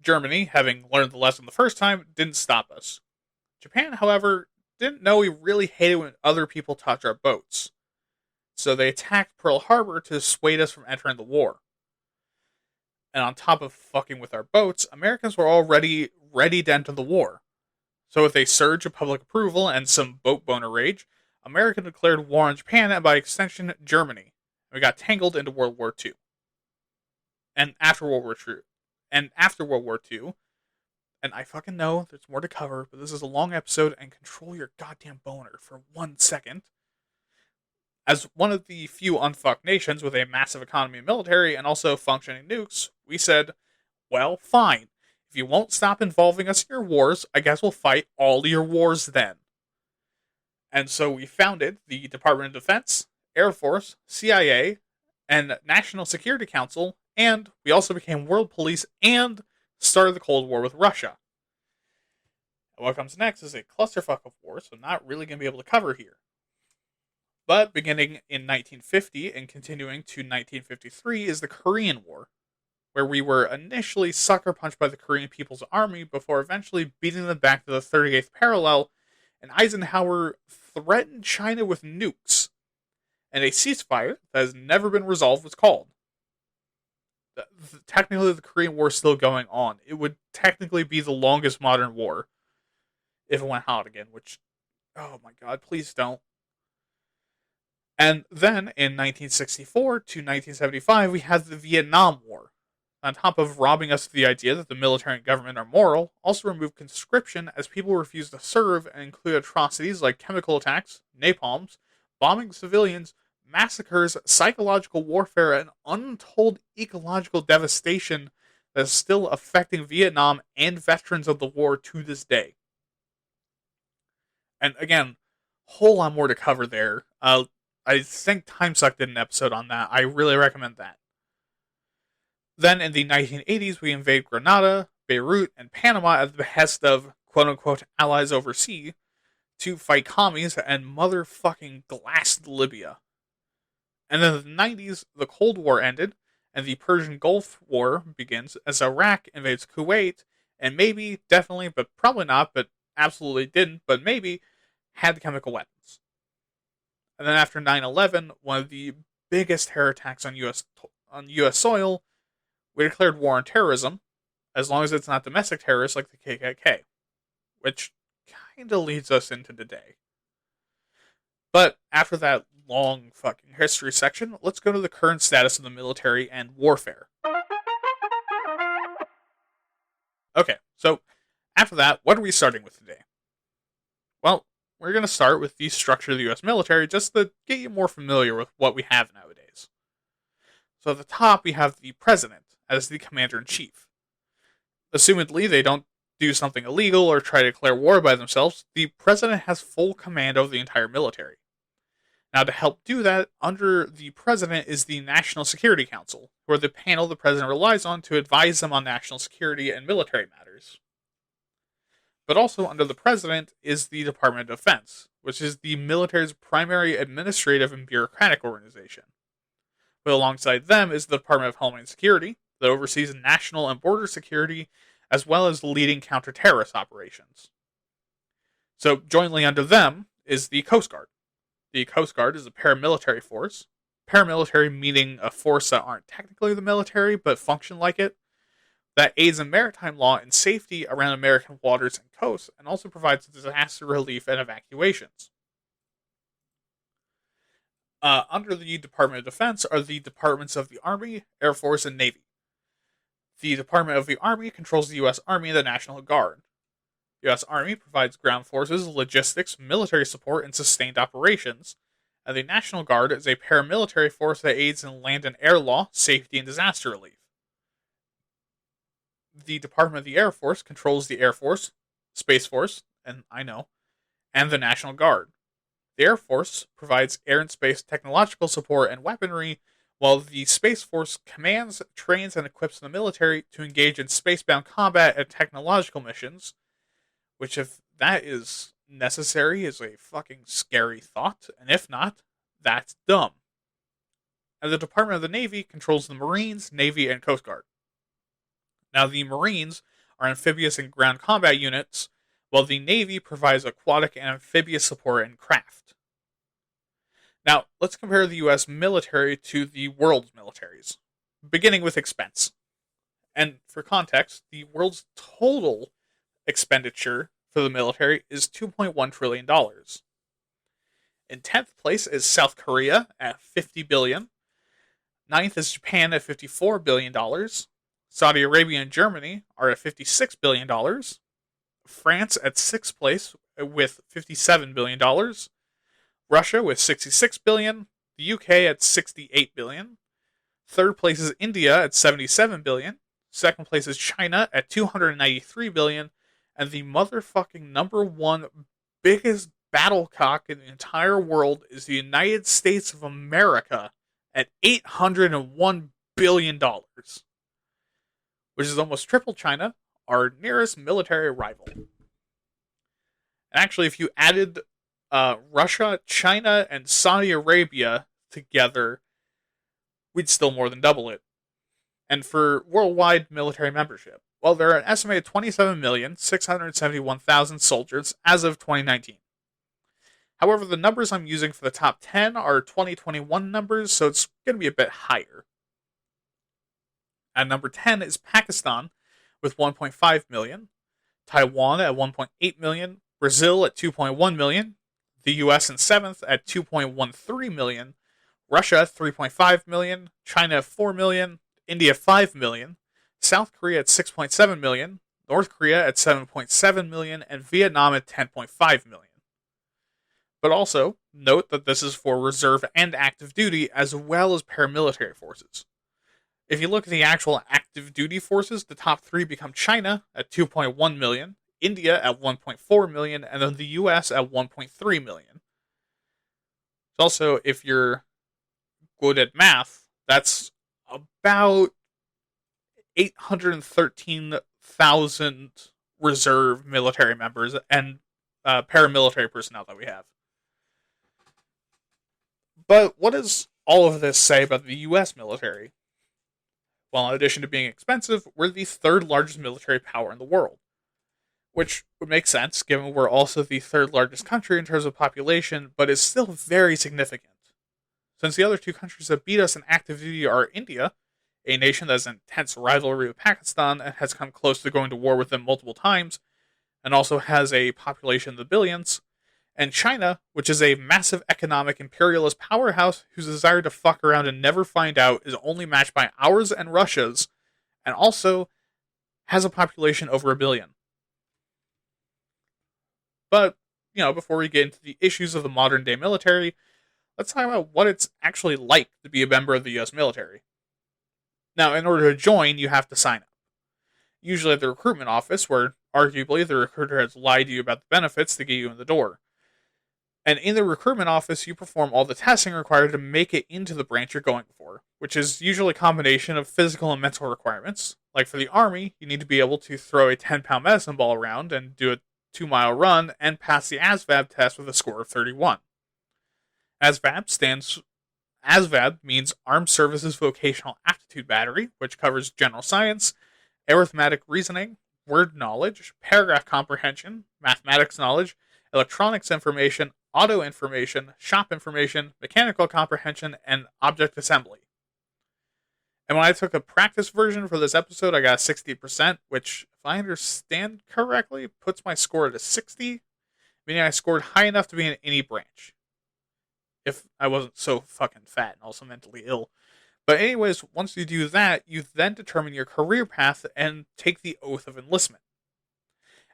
Germany, having learned the lesson the first time, didn't stop us. Japan, however, didn't know we really hated when other people touched our boats. So they attacked Pearl Harbor to dissuade us from entering the war. And on top of fucking with our boats, Americans were already ready to enter the war. So with a surge of public approval and some boat boner rage, America declared war on Japan and by extension Germany. We got tangled into World War II. And after World War II, and I fucking know there's more to cover, but this is a long episode, and control your goddamn boner for 1 second. As one of the few unfucked nations with a massive economy and military and also functioning nukes, we said, well, fine. If you won't stop involving us in your wars, I guess we'll fight all your wars then. And so we founded the Department of Defense, Air Force, CIA, and National Security Council, and we also became world police and started the Cold War with Russia. And what comes next is a clusterfuck of wars, so not really going to be able to cover here. But beginning in 1950 and continuing to 1953 is the Korean War, where we were initially sucker punched by the Korean People's Army before eventually beating them back to the 38th parallel, and Eisenhower threatened China with nukes, and a ceasefire that has never been resolved was called. Technically, the Korean War is still going on. It would technically be the longest modern war if it went hot again, which, oh my god, please don't. And then, in 1964 to 1975, we had the Vietnam War. On top of robbing us of the idea that the military and government are moral, also removed conscription as people refused to serve and include atrocities like chemical attacks, napalms, bombing civilians, massacres, psychological warfare, and untold ecological devastation that is still affecting Vietnam and veterans of the war to this day. And again, whole lot more to cover there. I think Timesuck did an episode on that. I really recommend that. Then in the 1980s, we invade Grenada, Beirut, and Panama at the behest of quote-unquote allies overseas to fight commies and motherfucking glassed Libya. And then in the 90s, the Cold War ended, and the Persian Gulf War begins as Iraq invades Kuwait, and maybe, definitely, but probably not, but absolutely didn't, but maybe, had chemical weapons. And then after 9/11, one of the biggest terror attacks on U.S. soil, we declared war on terrorism, as long as it's not domestic terrorists like the KKK, which kind of leads us into today. But after that long fucking history section, let's go to the current status of the military and warfare. Okay, so after that, what are we starting with today? Well, we're going to start with the structure of the U.S. military just to get you more familiar with what we have nowadays. So at the top, we have the president as the commander-in-chief. Assumedly, they don't do something illegal or try to declare war by themselves, the president has full command over the entire military. Now, to help do that, under the president is the National Security Council, who are the panel the president relies on to advise them on national security and military matters. But also under the president is the Department of Defense, which is the military's primary administrative and bureaucratic organization. But alongside them is the Department of Homeland Security, that oversees national and border security, as well as leading counter-terrorist operations. So jointly under them is the Coast Guard. The Coast Guard is a paramilitary force. Paramilitary meaning a force that aren't technically the military, but function like it, that aids in maritime law and safety around American waters and coasts, and also provides disaster relief and evacuations. Under the Department of Defense are the departments of the Army, Air Force, and Navy. The Department of the Army controls the U.S. Army and the National Guard. The U.S. Army provides ground forces, logistics, military support, and sustained operations, and the National Guard is a paramilitary force that aids in land and air law, safety, and disaster relief. The Department of the Air Force controls the Air Force, Space Force, and the National Guard. The Air Force provides air and space technological support and weaponry, while the Space Force commands, trains, and equips the military to engage in spacebound combat and technological missions, which, if that is necessary, is a fucking scary thought, and if not, that's dumb. And the Department of the Navy controls the Marines, Navy, and Coast Guard. Now, the Marines are amphibious and ground combat units, while the Navy provides aquatic and amphibious support and craft. Now, let's compare the U.S. military to the world's militaries, beginning with expense. And for context, the world's total expenditure for the military is $2.1 trillion. In 10th place is South Korea at $50 billion. Ninth is Japan at $54 billion. Saudi Arabia and Germany are at $56 billion. France at 6th place with $57 billion. Russia with $66 billion. The UK at $68 billion. Third place is India at $77 billion. Second place is China at $293 billion. And the motherfucking number one biggest battle cock in the entire world is the United States of America at $801 billion, which is almost triple China, our nearest military rival. And actually, if you added Russia, China, and Saudi Arabia together, we'd still more than double it. And for worldwide military membership, well, there are an estimated 27,671,000 soldiers as of 2019. However, the numbers I'm using for the top 10 are 2021 numbers, so it's going to be a bit higher. At number 10 is Pakistan with 1.5 million, Taiwan at 1.8 million, Brazil at 2.1 million, the US in 7th at 2.13 million, Russia 3.5 million, China 4 million, India 5 million, South Korea at 6.7 million, North Korea at 7.7 million, and Vietnam at 10.5 million. But also, note that this is for reserve and active duty, as well as paramilitary forces. If you look at the actual active duty forces, the top three become China at 2.1 million, India at 1.4 million, and then the US at 1.3 million. Also, if you're good at math, that's about 813,000 reserve military members and paramilitary personnel that we have. But what does all of this say about the US military? Well, in addition to being expensive, we're the third largest military power in the world. Which would make sense, given we're also the third largest country in terms of population, but is still very significant. Since the other two countries that beat us in active duty are India, a nation that has an intense rivalry with Pakistan and has come close to going to war with them multiple times, and also has a population in the billions, and China, which is a massive economic imperialist powerhouse whose desire to fuck around and never find out is only matched by ours and Russia's, and also has a population over 1 billion. But, before we get into the issues of the modern day military, let's talk about what it's actually like to be a member of the US military. Now, in order to join, you have to sign up. Usually at the recruitment office, where arguably the recruiter has lied to you about the benefits to get you in the door. And in the recruitment office, you perform all the testing required to make it into the branch you're going for, which is usually a combination of physical and mental requirements. Like for the Army, you need to be able to throw a 10-pound medicine ball around and do a 2-mile run and pass the ASVAB test with a score of 31. ASVAB means Armed Services Vocational Aptitude Battery, which covers general science, arithmetic reasoning, word knowledge, paragraph comprehension, mathematics knowledge, electronics information, auto information, shop information, mechanical comprehension, and object assembly. And when I took a practice version for this episode, I got 60%, which, if I understand correctly, puts my score at a 60, meaning I scored high enough to be in any branch. If I wasn't so fucking fat and also mentally ill. But anyways, once you do that, you then determine your career path and take the oath of enlistment.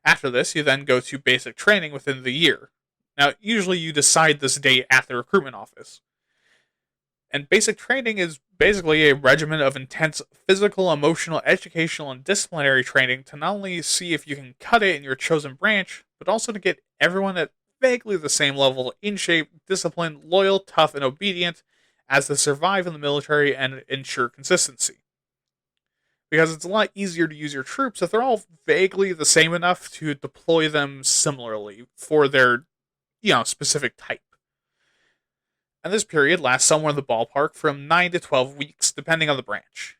After this, you then go to basic training within the year. Now, usually you decide this date at the recruitment office. And basic training is basically a regimen of intense physical, emotional, educational, and disciplinary training to not only see if you can cut it in your chosen branch, but also to get everyone at vaguely the same level, in shape, disciplined, loyal, tough, and obedient as to survive in the military and ensure consistency. Because it's a lot easier to use your troops if they're all vaguely the same enough to deploy them similarly for their, specific type. And this period lasts somewhere in the ballpark from 9 to 12 weeks, depending on the branch.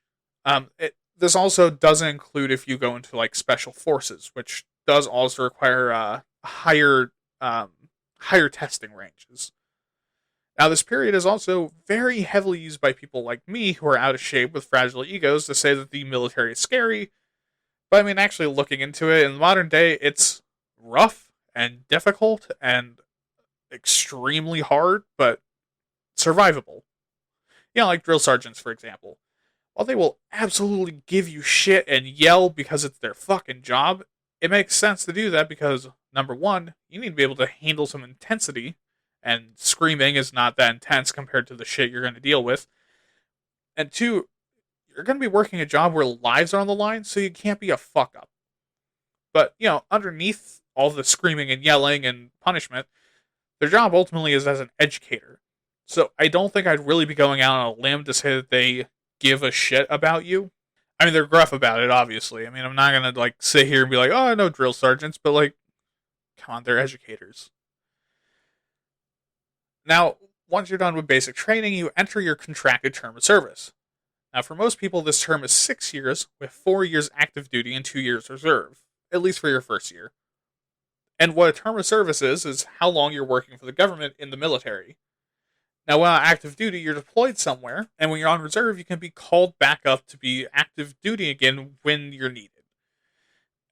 This also doesn't include if you go into special forces, which does also require higher testing ranges. Now, this period is also very heavily used by people like me who are out of shape with fragile egos to say that the military is scary. But I mean, actually looking into it, in the modern day, it's rough and difficult and extremely hard, but survivable. You know, like drill sergeants, for example. While they will absolutely give you shit and yell because it's their fucking job, it makes sense to do that because, number one, you need to be able to handle some intensity, and screaming is not that intense compared to the shit you're going to deal with. And two, you're going to be working a job where lives are on the line, so you can't be a fuck up. But, you know, underneath all the screaming and yelling and punishment, their job ultimately is as an educator. So I don't think I'd really be going out on a limb to say that they give a shit about you. I mean, they're gruff about it, obviously. I mean, I'm not gonna like sit here and be like, "Oh, I know drill sergeants," but like, come on, they're educators. Now, once you're done with basic training, you enter your contracted term of service. Now, for most people, this term is 6 years, with 4 years active duty and 2 years reserve, at least for your first year. And what a term of service is how long you're working for the government in the military. Now, while active duty, you're deployed somewhere, and when you're on reserve, you can be called back up to be active duty again when you're needed.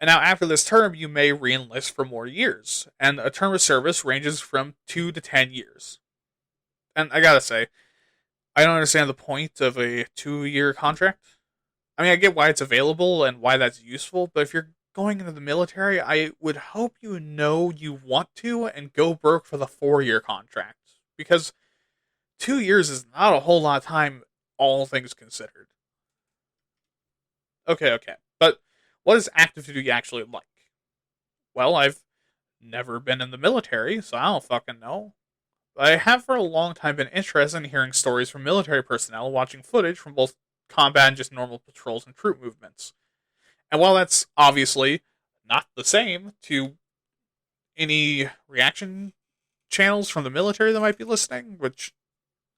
And now, after this term, you may re enlist for more years, and a term of service ranges from 2 to 10 years. And I gotta say, I don't understand the point of a 2-year contract. I mean, I get why it's available and why that's useful, but if you're going into the military, I would hope you know you want to and go broke for the 4-year contract. Because 2 years is not a whole lot of time, all things considered. Okay. But what is active duty actually like? Well, I've never been in the military, so I don't fucking know. But I have for a long time been interested in hearing stories from military personnel, watching footage from both combat and just normal patrols and troop movements. And while that's obviously not the same to any reaction channels from the military that might be listening, which,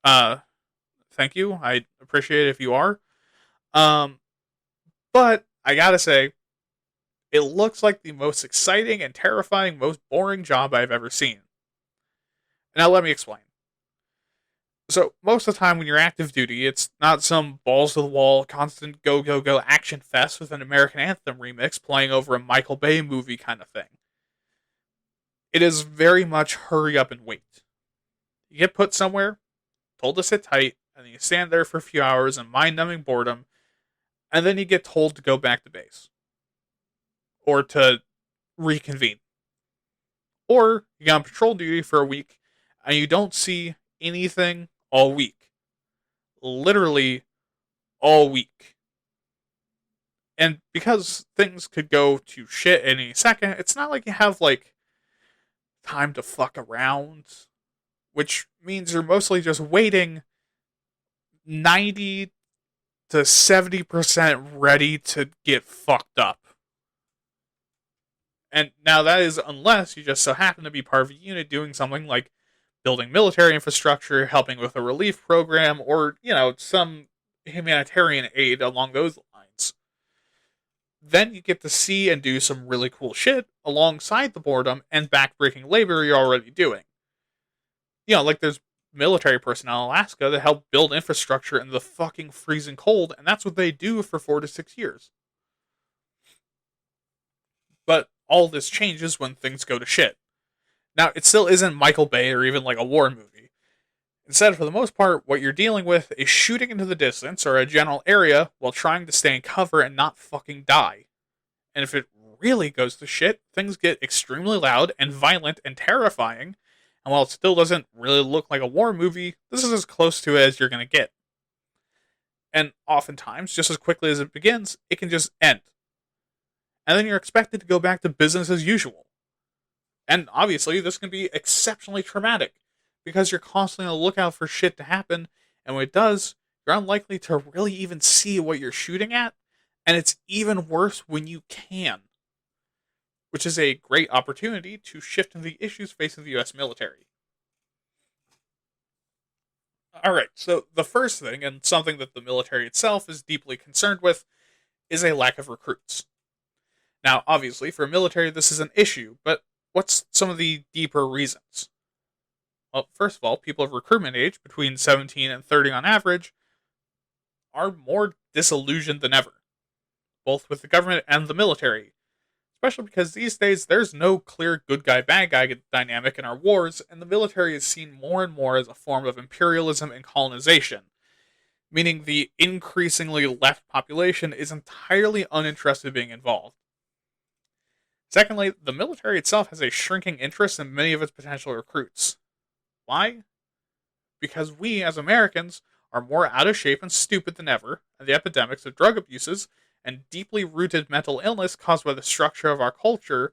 thank you, I appreciate it if you are. Um, but I gotta say, it looks like the most exciting and terrifying, most boring job I've ever seen. Now let me explain. So, most of the time when you're active duty, it's not some balls to the wall, constant go, go, go action fest with an American Anthem remix playing over a Michael Bay movie kind of thing. It is very much hurry up and wait. You get put somewhere, told to sit tight, and then you stand there for a few hours in mind numbing boredom, and then you get told to go back to base. Or to reconvene. Or you go on patrol duty for a week, and you don't see anything all week. Literally all week. And because things could go to shit any second, it's not like you have, like, time to fuck around. Which means you're mostly just waiting 90 to 70% ready to get fucked up. And now that is unless you just so happen to be part of a unit doing something like building military infrastructure, helping with a relief program, or, you know, some humanitarian aid along those lines. Then you get to see and do some really cool shit alongside the boredom and backbreaking labor you're already doing. You know, like there's military personnel in Alaska that help build infrastructure in the fucking freezing cold, and that's what they do for 4 to 6 years. But all this changes when things go to shit. Now, it still isn't Michael Bay or even like a war movie. Instead, for the most part, what you're dealing with is shooting into the distance or a general area while trying to stay in cover and not fucking die. And if it really goes to shit, things get extremely loud and violent and terrifying. And while it still doesn't really look like a war movie, this is as close to it as you're going to get. And oftentimes, just as quickly as it begins, it can just end. And then you're expected to go back to business as usual. And obviously, this can be exceptionally traumatic, because you're constantly on the lookout for shit to happen, and when it does, you're unlikely to really even see what you're shooting at, and it's even worse when you can. Which is a great opportunity to shift into the issues facing the US military. Alright, so the first thing, and something that the military itself is deeply concerned with, is a lack of recruits. Now, obviously, for military this is an issue, but what's some of the deeper reasons? Well, first of all, people of recruitment age, between 17 and 30 on average, are more disillusioned than ever, both with the government and the military. Especially because these days there's no clear good guy, bad guy dynamic in our wars, and the military is seen more and more as a form of imperialism and colonization, meaning the increasingly left population is entirely uninterested in being involved. Secondly, the military itself has a shrinking interest in many of its potential recruits. Why? Because we, as Americans, are more out of shape and stupid than ever, and the epidemics of drug abuses and deeply rooted mental illness caused by the structure of our culture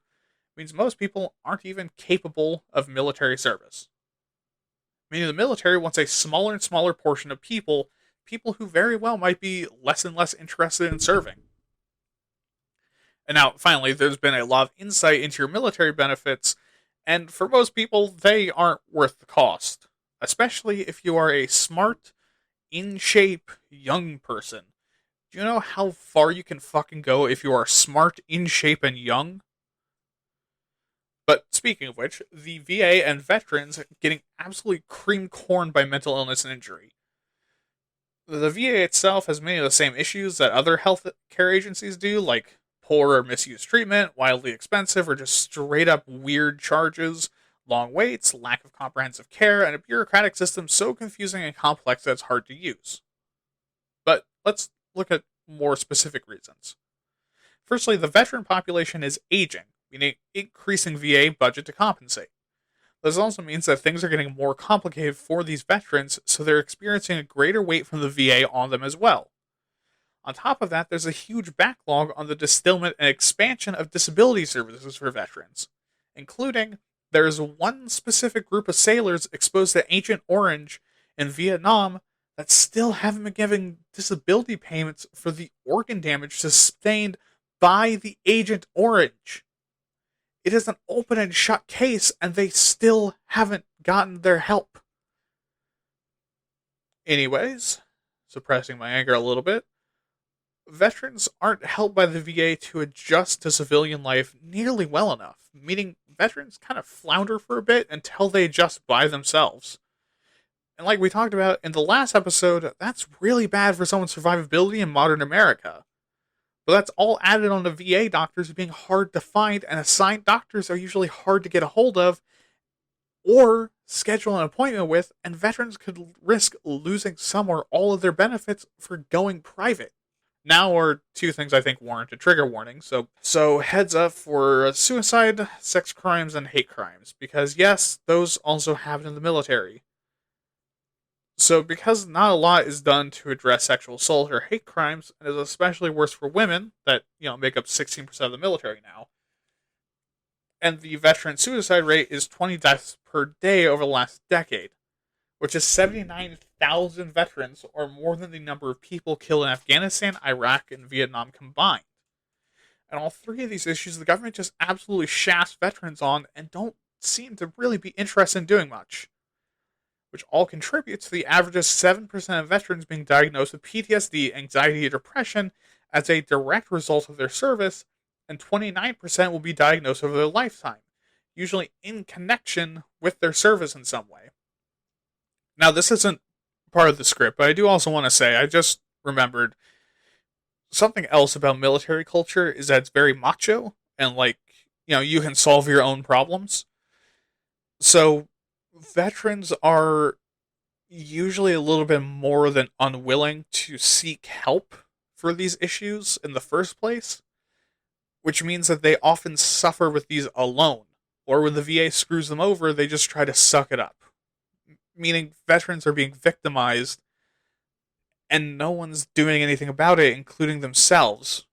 means most people aren't even capable of military service. Meaning the military wants a smaller and smaller portion of people who very well might be less and less interested in serving. And now, finally, there's been a lot of insight into your military benefits, and for most people, they aren't worth the cost. Especially if you are a smart, in shape, young person. Do you know how far you can fucking go if you are smart, in shape, and young? But speaking of which, the VA and veterans are getting absolutely cream corned by mental illness and injury. The VA itself has many of the same issues that other health care agencies do, like poor or misused treatment, wildly expensive, or just straight up weird charges, long waits, lack of comprehensive care, and a bureaucratic system so confusing and complex that it's hard to use. But let's look at more specific reasons. Firstly, the veteran population is aging, meaning increasing VA budget to compensate. This also means that things are getting more complicated for these veterans, so they're experiencing a greater weight from the VA on them as well. On top of that, there's a huge backlog on the distillment and expansion of disability services for veterans, including there is one specific group of sailors exposed to Agent Orange in Vietnam that still haven't been giving disability payments for the organ damage sustained by the Agent Orange. It is an open and shut case, and they still haven't gotten their help. Anyways, suppressing my anger a little bit, veterans aren't helped by the VA to adjust to civilian life nearly well enough, meaning veterans kind of flounder for a bit until they adjust by themselves. And like we talked about in the last episode, that's really bad for someone's survivability in modern America. But that's all added on to VA doctors being hard to find, and assigned doctors are usually hard to get a hold of or schedule an appointment with, and veterans could risk losing some or all of their benefits for going private. Now are two things I think warrant a trigger warning, so heads up for suicide, sex crimes, and hate crimes, because yes, those also happen in the military. So because not a lot is done to address sexual assault or hate crimes, and is especially worse for women, that, make up 16% of the military now, and the veteran suicide rate is 20 deaths per day over the last decade, which is 79,000 veterans, or more than the number of people killed in Afghanistan, Iraq, and Vietnam combined. And all three of these issues, the government just absolutely shafts veterans on and don't seem to really be interested in doing much. Which all contributes to the average of 7% of veterans being diagnosed with PTSD, anxiety, or depression as a direct result of their service, and 29% will be diagnosed over their lifetime, usually in connection with their service in some way. Now, this isn't part of the script, but I do also want to say, I just remembered something else about military culture is that it's very macho, and you can solve your own problems. So, veterans are usually a little bit more than unwilling to seek help for these issues in the first place, which means that they often suffer with these alone, or when the VA screws them over, they just try to suck it up. Meaning veterans are being victimized and no one's doing anything about it, including themselves,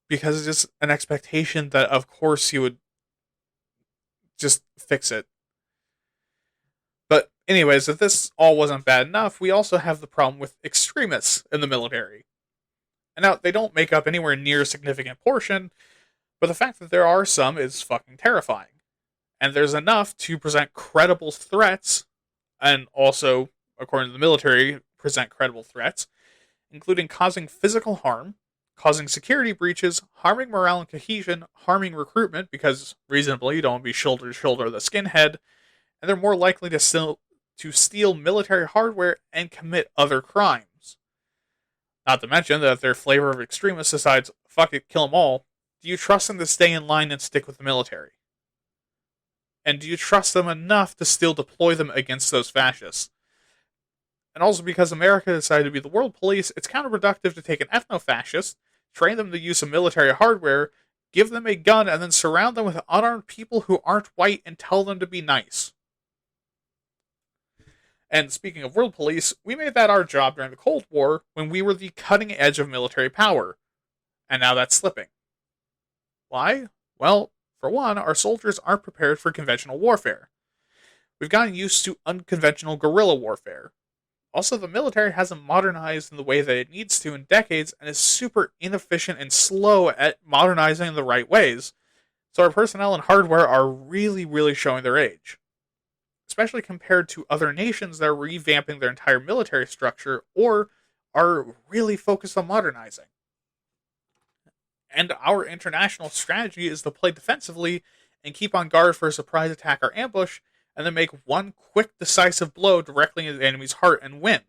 because it's just an expectation that of course you would just fix it. But anyways, if this all wasn't bad enough, we also have the problem with extremists in the military. And now, they don't make up anywhere near a significant portion, but the fact that there are some is fucking terrifying. And there's enough to present credible threats, and also, according to the military, present credible threats, including causing physical harm, causing security breaches, harming morale and cohesion, harming recruitment, because reasonably you don't want to be shoulder to shoulder with a skinhead, and they're more likely to to steal military hardware and commit other crimes. Not to mention that if their flavor of extremists decides, fuck it, kill them all, do you trust them to stay in line and stick with the military? And do you trust them enough to still deploy them against those fascists? And also because America decided to be the world police, it's counterproductive to take an ethno-fascist, train them to use some military hardware, give them a gun, and then surround them with unarmed people who aren't white and tell them to be nice. And speaking of world police, we made that our job during the Cold War when we were the cutting edge of military power. And now that's slipping. Why? Well, for one, our soldiers aren't prepared for conventional warfare. We've gotten used to unconventional guerrilla warfare. Also, the military hasn't modernized in the way that it needs to in decades and is super inefficient and slow at modernizing in the right ways. So our personnel and hardware are really, really showing their age. Especially compared to other nations that are revamping their entire military structure or are really focused on modernizing. And our international strategy is to play defensively and keep on guard for a surprise attack or ambush, and then make one quick, decisive blow directly into the enemy's heart and win.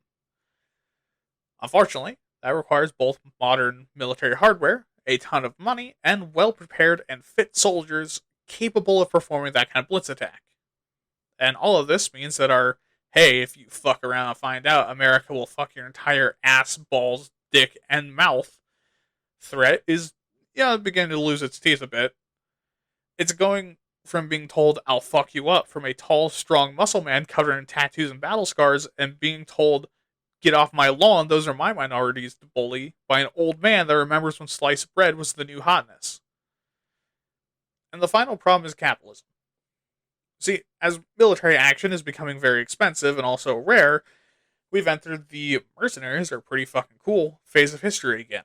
Unfortunately, that requires both modern military hardware, a ton of money, and well-prepared and fit soldiers capable of performing that kind of blitz attack. And all of this means that our, hey, if you fuck around and find out, America will fuck your entire ass, balls, dick, and mouth threat is, beginning to lose its teeth a bit. It's going from being told, I'll fuck you up, from a tall, strong muscle man covered in tattoos and battle scars, and being told, get off my lawn, those are my minorities to bully, by an old man that remembers when sliced bread was the new hotness. And the final problem is capitalism. See, as military action is becoming very expensive and also rare, we've entered the mercenaries are pretty fucking cool phase of history again.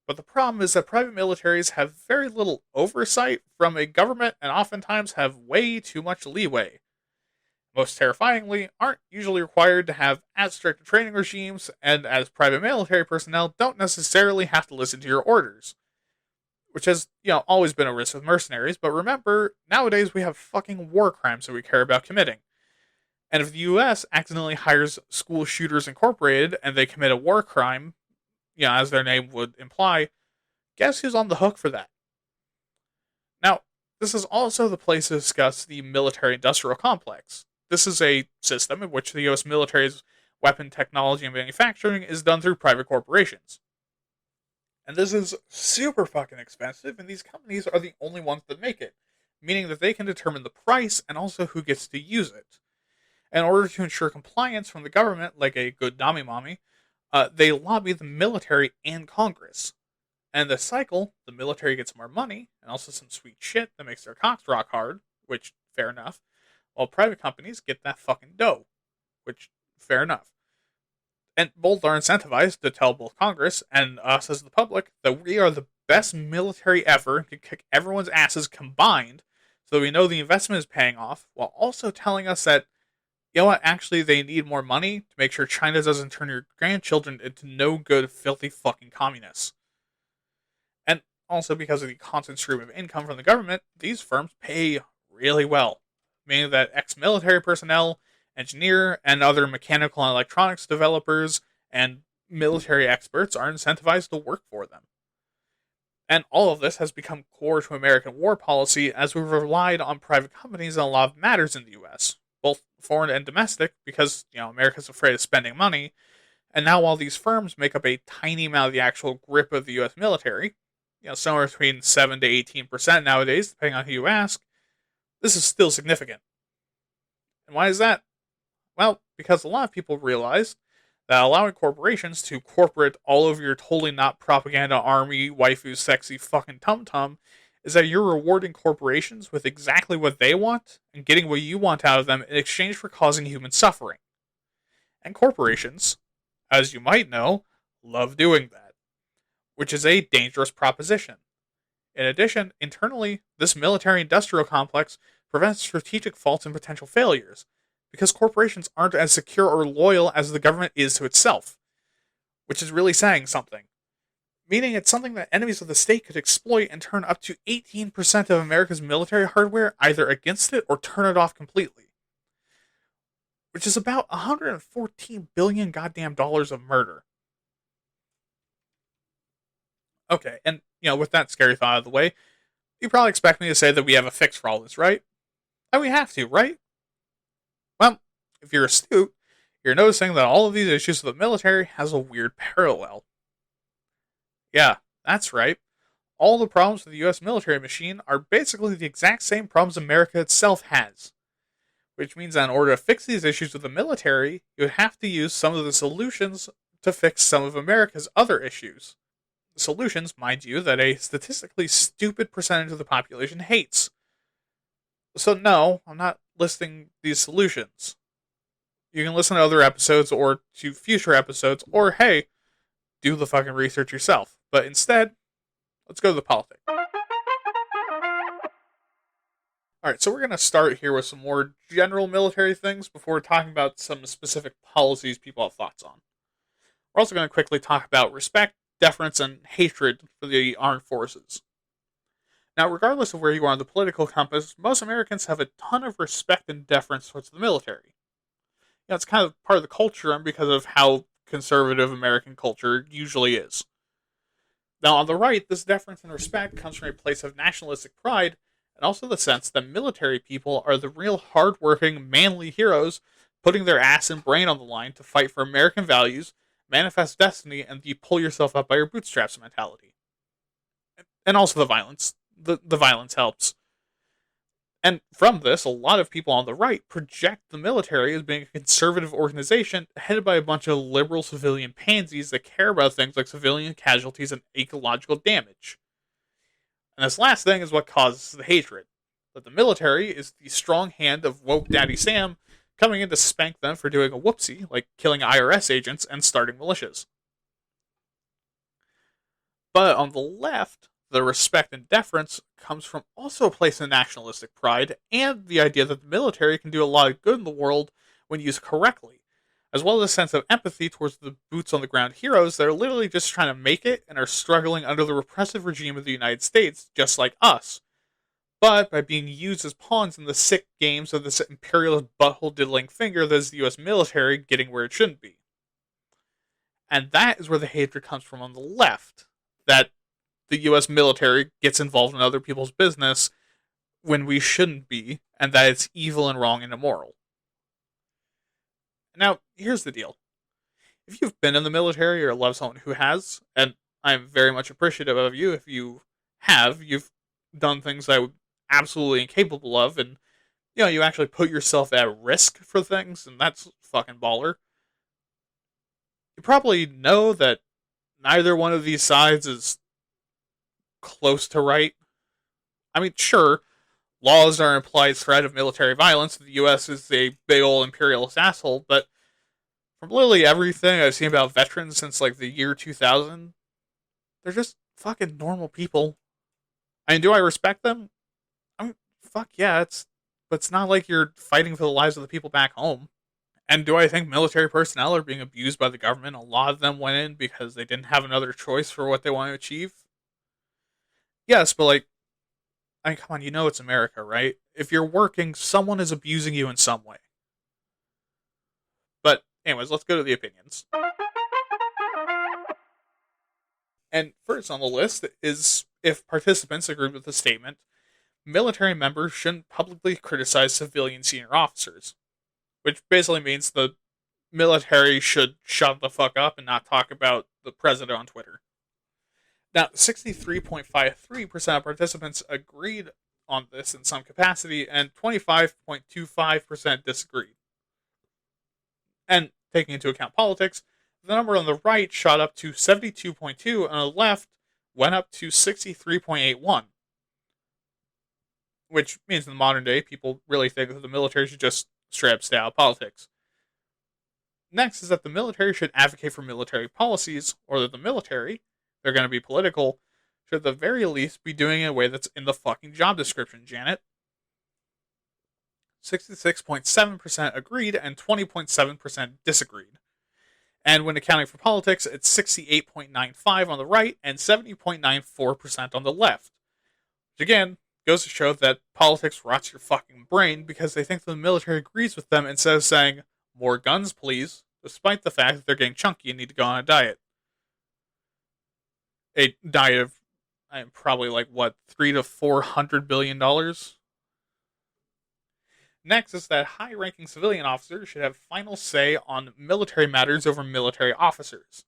But the problem is that private militaries have very little oversight from a government and oftentimes have way too much leeway. Most terrifyingly, aren't usually required to have as strict training regimes, and as private military personnel don't necessarily have to listen to your orders. Which has, always been a risk with mercenaries, but remember, nowadays we have fucking war crimes that we care about committing. And if the US accidentally hires School Shooters Incorporated and they commit a war crime, as their name would imply, guess who's on the hook for that? Now, this is also the place to discuss the military-industrial complex. This is a system in which the US military's weapon technology and manufacturing is done through private corporations. And this is super fucking expensive, and these companies are the only ones that make it, meaning that they can determine the price and also who gets to use it. In order to ensure compliance from the government, like a good Nami-Mommy, they lobby the military and Congress. And in this cycle, the military gets more money, and also some sweet shit that makes their cocks rock hard, which, fair enough, while private companies get that fucking dough, which, fair enough. And both are incentivized to tell both Congress and us as the public that we are the best military ever and can kick everyone's asses combined, so that we know the investment is paying off, while also telling us that, actually they need more money to make sure China doesn't turn your grandchildren into no good, filthy fucking communists. And also because of the constant stream of income from the government, these firms pay really well, meaning that ex-military personnel, engineer, and other mechanical and electronics developers and military experts are incentivized to work for them. And all of this has become core to American war policy as we've relied on private companies in a lot of matters in the US, both foreign and domestic, because, America's afraid of spending money. And now while these firms make up a tiny amount of the actual grip of the US military, somewhere between 7 to 18% nowadays, depending on who you ask, this is still significant. And why is that? Well, because a lot of people realize that allowing corporations to corporate all of your totally not propaganda army, waifu, sexy fucking tum-tum is that you're rewarding corporations with exactly what they want and getting what you want out of them in exchange for causing human suffering. And corporations, as you might know, love doing that, which is a dangerous proposition. In addition, internally, this military-industrial complex prevents strategic faults and potential failures, because corporations aren't as secure or loyal as the government is to itself, which is really saying something. Meaning it's something that enemies of the state could exploit and turn up to 18% of America's military hardware either against it or turn it off completely. which is about 114 billion goddamn dollars of murder. Okay, and with that scary thought out of the way, you probably expect me to say that we have a fix for all this, right? And we have to, right? Well, if you're astute, you're noticing that all of these issues with the military has a weird parallel. Yeah, that's right. All the problems with the US military machine are basically the exact same problems America itself has. Which means that in order to fix these issues with the military, you would have to use some of the solutions to fix some of America's other issues. Solutions, mind you, that a statistically stupid percentage of the population hates. So no, I'm not listing these solutions. You can listen to other episodes or to future episodes, or hey, do the fucking research yourself. But instead, let's go to the politics. Alright, so we're going to start here with some more general military things before talking about some specific policies people have thoughts on. We're also going to quickly talk about respect, deference, and hatred for the armed forces. Now, regardless of where you are on the political compass, most Americans have a ton of respect and deference towards the military. It's kind of part of the culture and because of how conservative American culture usually is. Now, on the right, this deference and respect comes from a place of nationalistic pride and also the sense that military people are the real hard-working, manly heroes putting their ass and brain on the line to fight for American values, manifest destiny, and the pull yourself up by your bootstraps mentality. And also the violence. The violence helps. And from this, a lot of people on the right project the military as being a conservative organization headed by a bunch of liberal civilian pansies that care about things like civilian casualties and ecological damage. And this last thing is what causes the hatred. That the military is the strong hand of woke Daddy Sam coming in to spank them for doing a whoopsie, like killing IRS agents and starting militias. But on the left, the respect and deference comes from also a place of nationalistic pride and the idea that the military can do a lot of good in the world when used correctly, as well as a sense of empathy towards the boots on the ground heroes that are literally just trying to make it and are struggling under the repressive regime of the United States, just like us, but by being used as pawns in the sick games of this imperialist butthole diddling finger that is the US military getting where it shouldn't be. And that is where the hatred comes from on the left, that the US military gets involved in other people's business when we shouldn't be, and that it's evil and wrong and immoral. Now, here's the deal. If you've been in the military or love someone who has, and I'm very much appreciative of you if you have, you've done things that I'm absolutely incapable of, and you actually put yourself at risk for things, and that's fucking baller. You probably know that neither one of these sides is close to right. I mean, sure, laws are an implied threat of military violence. The U.S. is a big old imperialist asshole, but from literally everything I've seen about veterans since like the year 2000, they're just fucking normal people. I mean, do I respect them? I mean, fuck yeah, but it's not like you're fighting for the lives of the people back home. And do I think military personnel are being abused by the government? A lot of them went in because they didn't have another choice for what they want to achieve. Yes, but I mean, come on, it's America, right? If you're working, someone is abusing you in some way. But anyways, let's go to the opinions. And first on the list is if participants agreed with the statement, military members shouldn't publicly criticize civilian senior officers. Which basically means the military should shut the fuck up and not talk about the president on Twitter. Now, 63.53% of participants agreed on this in some capacity, and 25.25% disagreed. And taking into account politics, the number on the right shot up to 72.2, and on the left went up to 63.81. Which means in the modern day, people really think that the military should just straight up stay out of politics. Next is that the military should advocate for military policies, or that the military, they're going to be political, should at the very least be doing it in a way that's in the fucking job description, Janet. 66.7% agreed and 20.7% disagreed. And when accounting for politics, it's 68.95 on the right and 70.94% on the left. Which again, goes to show that politics rots your fucking brain because they think the military agrees with them instead of saying, More guns, please, despite the fact that they're getting chunky and need to go on a diet. A diet of probably like what, $300 to $400 billion. Next is that high-ranking civilian officers should have final say on military matters over military officers.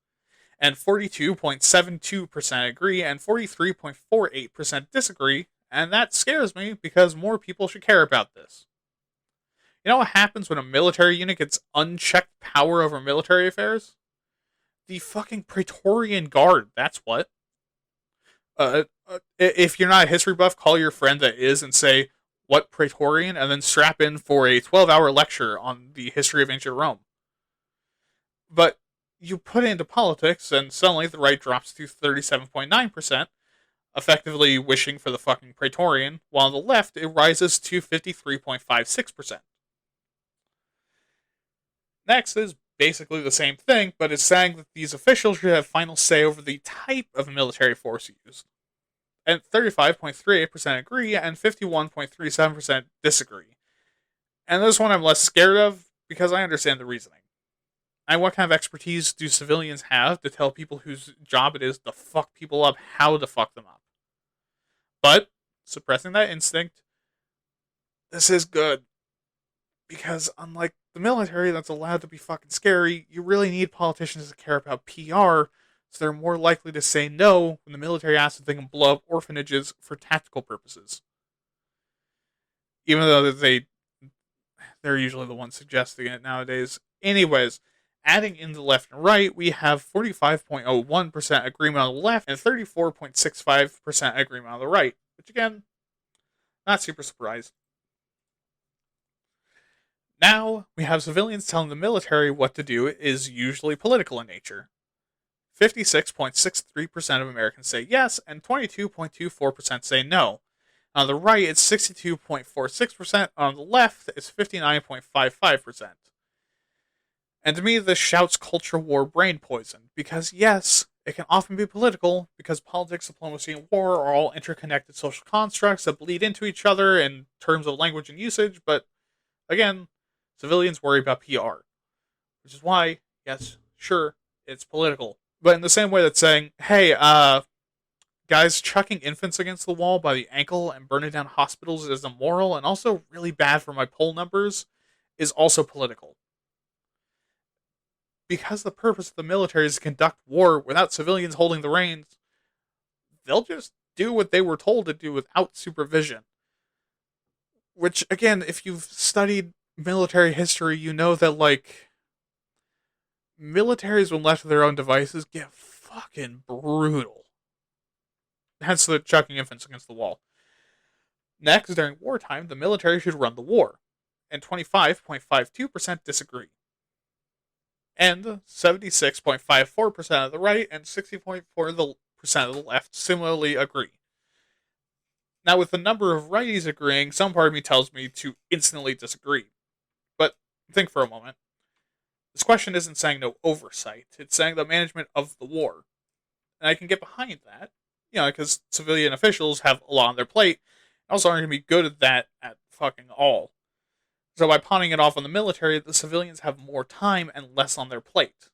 And 42.72% agree and 43.48% disagree, and that scares me because more people should care about this. You know what happens when a military unit gets unchecked power over military affairs? The fucking Praetorian Guard, that's what. If you're not a history buff, call your friend that is and say, what Praetorian? And then strap in for a 12-hour lecture on the history of ancient Rome. But you put it into politics, and suddenly the right drops to 37.9%, effectively wishing for the fucking Praetorian, while on the left it rises to 53.56%. Next is basically the same thing, but it's saying that these officials should have final say over the type of military force used. And 35.38% agree and 51.37% disagree. And this one I'm less scared of because I understand the reasoning. And what kind of expertise do civilians have to tell people whose job it is to fuck people up how to fuck them up? But, suppressing that instinct, this is good. Because unlike the military that's allowed to be fucking scary, you really need politicians to care about PR, so they're more likely to say no when the military asks if they can blow up orphanages for tactical purposes. Even though they're usually the ones suggesting it nowadays. Anyways, adding in the left and right, we have 45.01% agreement on the left and 34.65% agreement on the right. Which again, not super surprised. Now, we have civilians telling the military what to do is usually political in nature. 56.63% of Americans say yes, and 22.24% say no. On the right, it's 62.46%. On the left, it's 59.55%. And to me, this shouts culture war brain poison, because yes, it can often be political, because politics, diplomacy, and war are all interconnected social constructs that bleed into each other in terms of language and usage, but again, civilians worry about PR. Which is why, yes, sure, it's political. But in the same way that saying, hey, guys, chucking infants against the wall by the ankle and burning down hospitals is immoral and also really bad for my poll numbers is also political. Because the purpose of the military is to conduct war without civilians holding the reins, they'll just do what they were told to do without supervision. Which, again, if you've studied military history, you know that, like, militaries, when left to their own devices, get fucking brutal. Hence the chucking infants against the wall. Next, during wartime, the military should run the war. And 25.52% disagree. And 76.54% of the right and 60.4% of the left similarly agree. Now, with the number of righties agreeing, some part of me tells me to instantly disagree. But think for a moment. This question isn't saying no oversight. It's saying the management of the war. And I can get behind that, because civilian officials have a lot on their plate, and also aren't going to be good at that at fucking all. So by pawning it off on the military, the civilians have more time and less on their plate.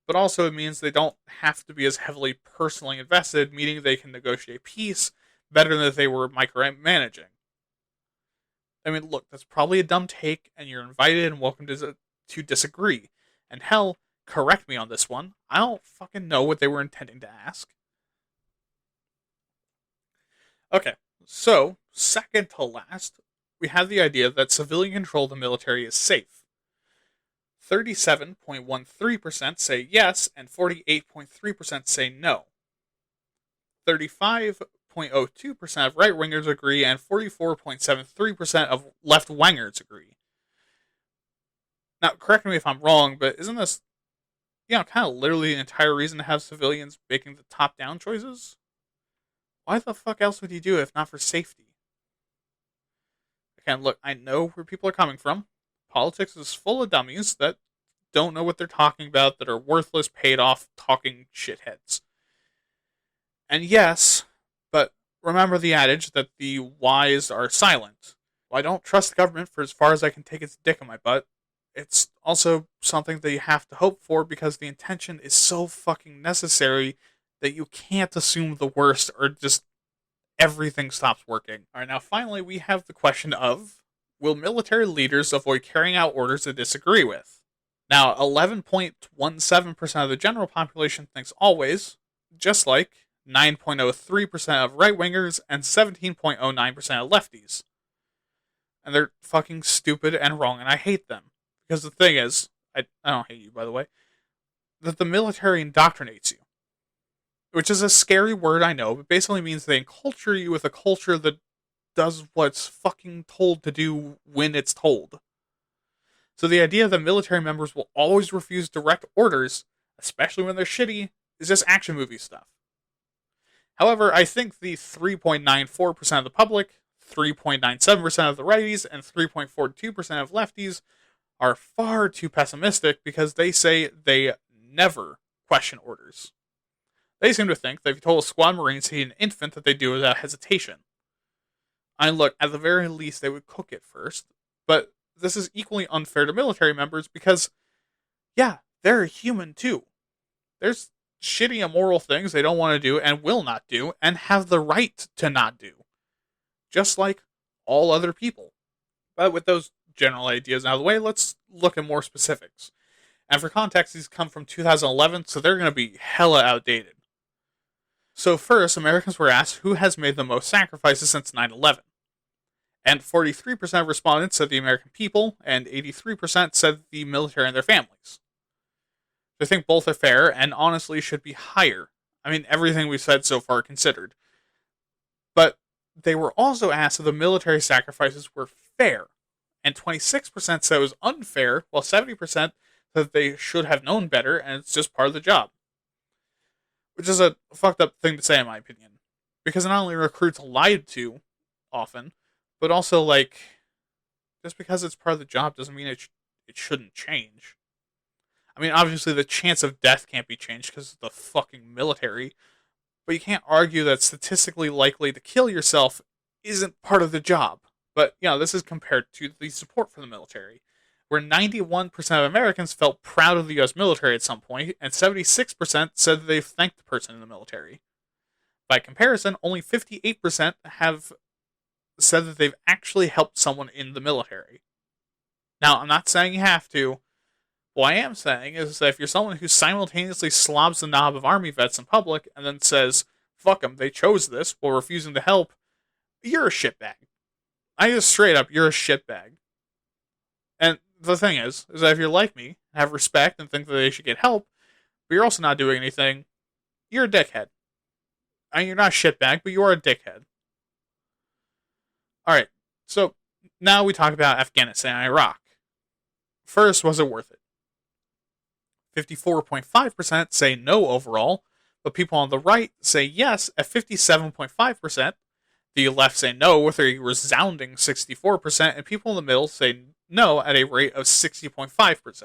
But also it means they don't have to be as heavily personally invested, meaning they can negotiate peace better than if they were micromanaging. I mean, look, that's probably a dumb take, and you're invited and welcome to disagree. And hell, correct me on this one. I don't fucking know what they were intending to ask. Okay, so, second to last, we have the idea that civilian control of the military is safe. 37.13% say yes, and 48.3% say no. 35.02% of right-wingers agree, and 44.73% of left-wingers agree. Now, correct me if I'm wrong, but isn't this, kind of literally the entire reason to have civilians making the top-down choices? Why the fuck else would you do it if not for safety? Again, look, I know where people are coming from. Politics is full of dummies that don't know what they're talking about, that are worthless, paid-off, talking shitheads. And yes, but remember the adage that the wise are silent. Well, I don't trust the government for as far as I can take its dick in my butt. it's also something that you have to hope for because the intention is so fucking necessary that you can't assume the worst or just everything stops working. Alright, now finally we have the question of, will military leaders avoid carrying out orders they disagree with? Now, 11.17% of the general population thinks always, just like 9.03% of right wingers and 17.09% of lefties. And they're fucking stupid and wrong, and I hate them. Because the thing is, I don't hate you, by the way, that the military indoctrinates you. Which is a scary word, I know, but basically means they enculture you with a culture that does what's fucking told to do when it's told. So the idea that military members will always refuse direct orders, especially when they're shitty, is just action movie stuff. However, I think the 3.94% of the public, 3.97% of the righties, and 3.42% of lefties are far too pessimistic because they say they never question orders. They seem to think that if you told a squad marine to eat an infant that they do it without hesitation. I mean, look, at the very least they would cook it first, but this is equally unfair to military members because, yeah, they're human too. There's shitty immoral things they don't want to do and will not do and have the right to not do. Just like all other people. But with those general ideas out of the way, let's look at more specifics. And for context, these come from 2011, so they're going to be hella outdated. So first, Americans were asked who has made the most sacrifices since 9/11. And 43% of respondents said the American people, and 83% said the military and their families. I think both are fair, and honestly should be higher. I mean, everything we've said so far considered. But they were also asked if the military sacrifices were fair, and 26% said it was unfair, while 70% said they should have known better, and it's just part of the job. Which is a fucked up thing to say, in my opinion. Because not only are recruits lied to, often, but also, like, just because it's part of the job doesn't mean it shouldn't change. I mean, obviously the chance of death can't be changed because of the fucking military, but you can't argue that statistically likely to kill yourself isn't part of the job. But, you know, this is compared to the support for the military, where 91% of Americans felt proud of the US military at some point, and 76% said that they've thanked the person in the military. By comparison, only 58% have said that they've actually helped someone in the military. Now, I'm not saying you have to. What I am saying is that if you're someone who simultaneously slobs the knob of Army vets in public and then says, fuck them, they chose this, while refusing to help, you're a shitbag. I just straight up, you're a shitbag. And the thing is that if you're like me, have respect and think that they should get help, but you're also not doing anything, you're a dickhead. I mean, you're not a shitbag, but you are a dickhead. Alright, so now we talk about Afghanistan and Iraq. First, was it worth it? 54.5% say no overall, but people on the right say yes at 57.5%. The left say no with a resounding 64%, and people in the middle say no at a rate of 60.5%.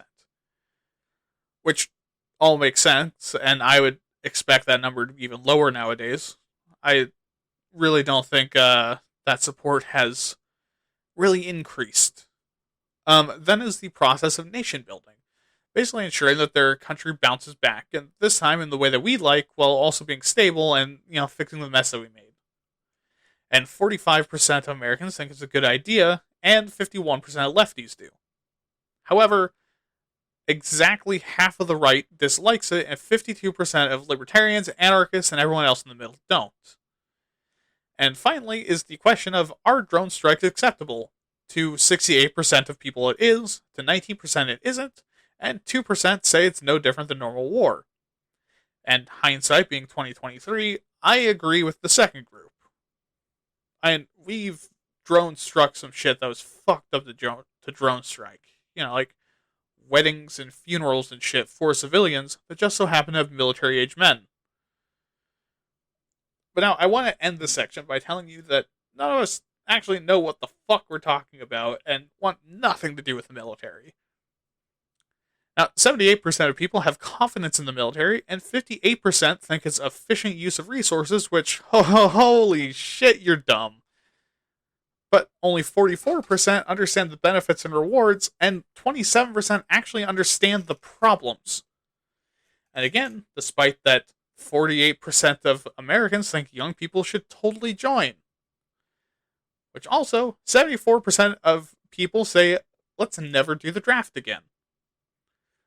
Which all makes sense, and I would expect that number to be even lower nowadays. I really don't think that support has really increased. Then is the process of nation building. Basically ensuring that their country bounces back, and this time in the way that we like, while also being stable and, you know, fixing the mess that we made. And 45% of Americans think it's a good idea, and 51% of lefties do. However, exactly half of the right dislikes it, and 52% of libertarians, anarchists, and everyone else in the middle don't. And finally is the question of, are drone strikes acceptable? To 68% of people it is, to 19% it isn't, and 2% say it's no different than normal war. And hindsight being 2023, I agree with the second group. And we've drone struck some shit that was fucked up to drone strike. You know, like weddings and funerals and shit for civilians that just so happen to have military-age men. But now, I want to end this section by telling you that none of us actually know what the fuck we're talking about and want nothing to do with the military. Now, 78% of people have confidence in the military, and 58% think it's efficient use of resources, which, holy shit, you're dumb. but only 44% understand the benefits and rewards, and 27% actually understand the problems. And again, despite that 48% of Americans think young people should totally join, which also 74% of people say, let's never do the draft again.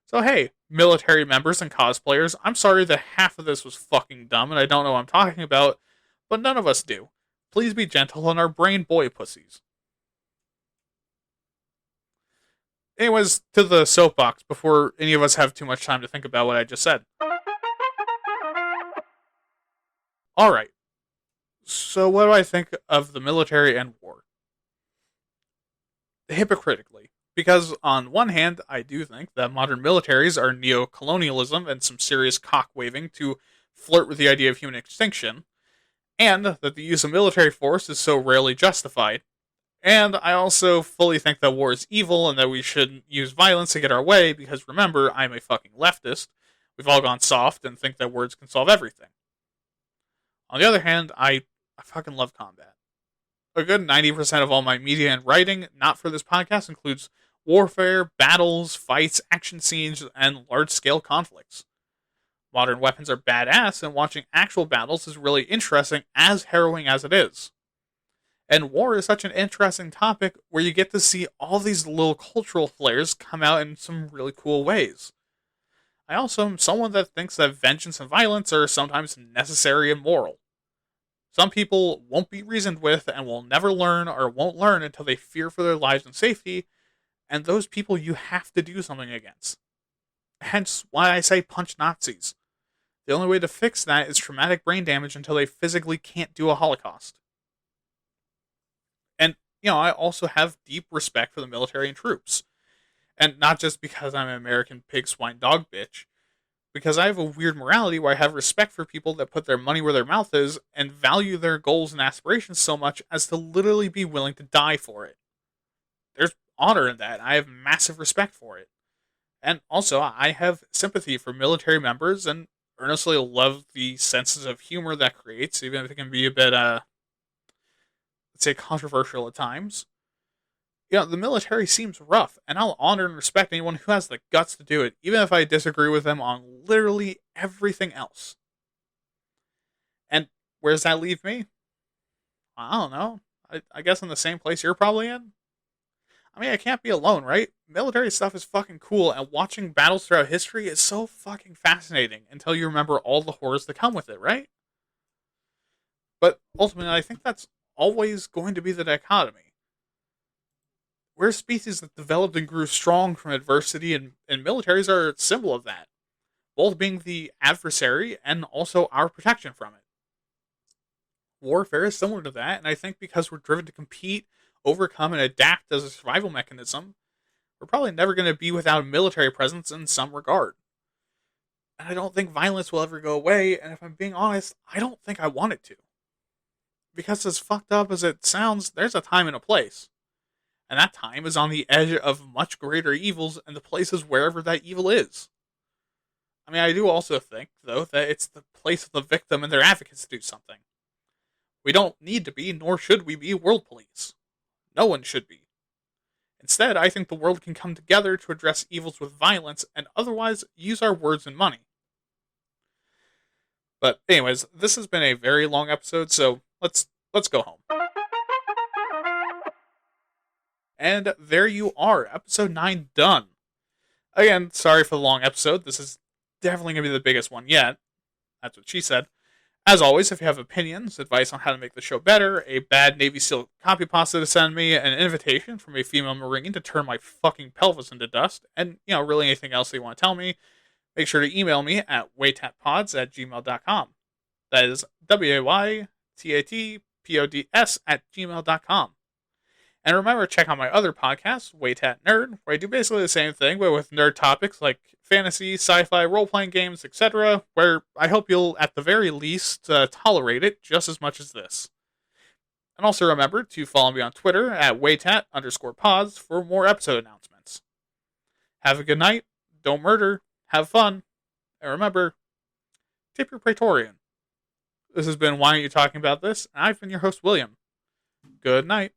So hey, military members and cosplayers, I'm sorry that half of this was fucking dumb and I don't know what I'm talking about, but none of us do. Please be gentle on our brain boy pussies. Anyways, to the soapbox before any of us have too much time to think about what I just said. Alright, so what do I think of the military and war? Hypocritically. Because on one hand, I do think that modern militaries are neo-colonialism and some serious cock-waving to flirt with the idea of human extinction, and that the use of military force is so rarely justified. And I also fully think that war is evil and that we shouldn't use violence to get our way, because remember, I'm a fucking leftist. We've all gone soft and think that words can solve everything. On the other hand, I fucking love combat. A good 90% of all my media and writing, not for this podcast, includes warfare, battles, fights, action scenes, and large-scale conflicts. Modern weapons are badass, and watching actual battles is really interesting, as harrowing as it is. And war is such an interesting topic where you get to see all these little cultural flares come out in some really cool ways. I also am someone that thinks that vengeance and violence are sometimes necessary and moral. Some people won't be reasoned with and will never learn or won't learn until they fear for their lives and safety, and those people you have to do something against. Hence why I say punch Nazis. The only way to fix that is traumatic brain damage until they physically can't do a Holocaust. And, I also have deep respect for the military and troops. And not just because I'm an American pig swine dog bitch, because I have a weird morality where I have respect for people that put their money where their mouth is and value their goals and aspirations so much as to literally be willing to die for it. There's honor in that. I have massive respect for it. And also, I have sympathy for military members and earnestly love the senses of humor that creates, even if it can be a bit, let's say, controversial at times. The military seems rough, and I'll honor and respect anyone who has the guts to do it, even if I disagree with them on literally everything else. And where does that leave me? I don't know. I guess in the same place you're probably in? I mean, I can't be alone, right? Military stuff is fucking cool, and watching battles throughout history is so fucking fascinating until you remember all the horrors that come with it, right? But ultimately, I think that's always going to be the dichotomy. We're a species that developed and grew strong from adversity, and militaries are a symbol of that, both being the adversary and also our protection from it. Warfare is similar to that, and I think because we're driven to compete, overcome, and adapt as a survival mechanism, we're probably never going to be without a military presence in some regard. And I don't think violence will ever go away, and if I'm being honest, I don't think I want it to. Because as fucked up as it sounds, there's a time and a place. And that time is on the edge of much greater evils, and the place is wherever that evil is. I mean, I do also think, though, that it's the place of the victim and their advocates to do something. We don't need to be, nor should we be, world police. No one should be. Instead, I think the world can come together to address evils with violence, and otherwise use our words and money. But anyways, this has been a very long episode, so let's go home. And there you are, episode 9 done. Again, sorry for the long episode. This is definitely going to be the biggest one yet. That's what she said. As always, if you have opinions, advice on how to make the show better, a bad Navy SEAL copy pasta to send me, an invitation from a female Marine to turn my fucking pelvis into dust, and, really anything else that you want to tell me, make sure to email me at waytatpods@gmail.com. That is WAYTATPODS@gmail.com. And remember, check out my other podcast, Waytat Nerd, where I do basically the same thing, but with nerd topics like fantasy, sci-fi, role-playing games, etc., where I hope you'll, at the very least, tolerate it just as much as this. And also remember to follow me on Twitter at waytat_pods for more episode announcements. Have a good night, don't murder, have fun, and remember, tip your Praetorian. This has been Why Aren't You Talking About This? And I've been your host, William. Good night.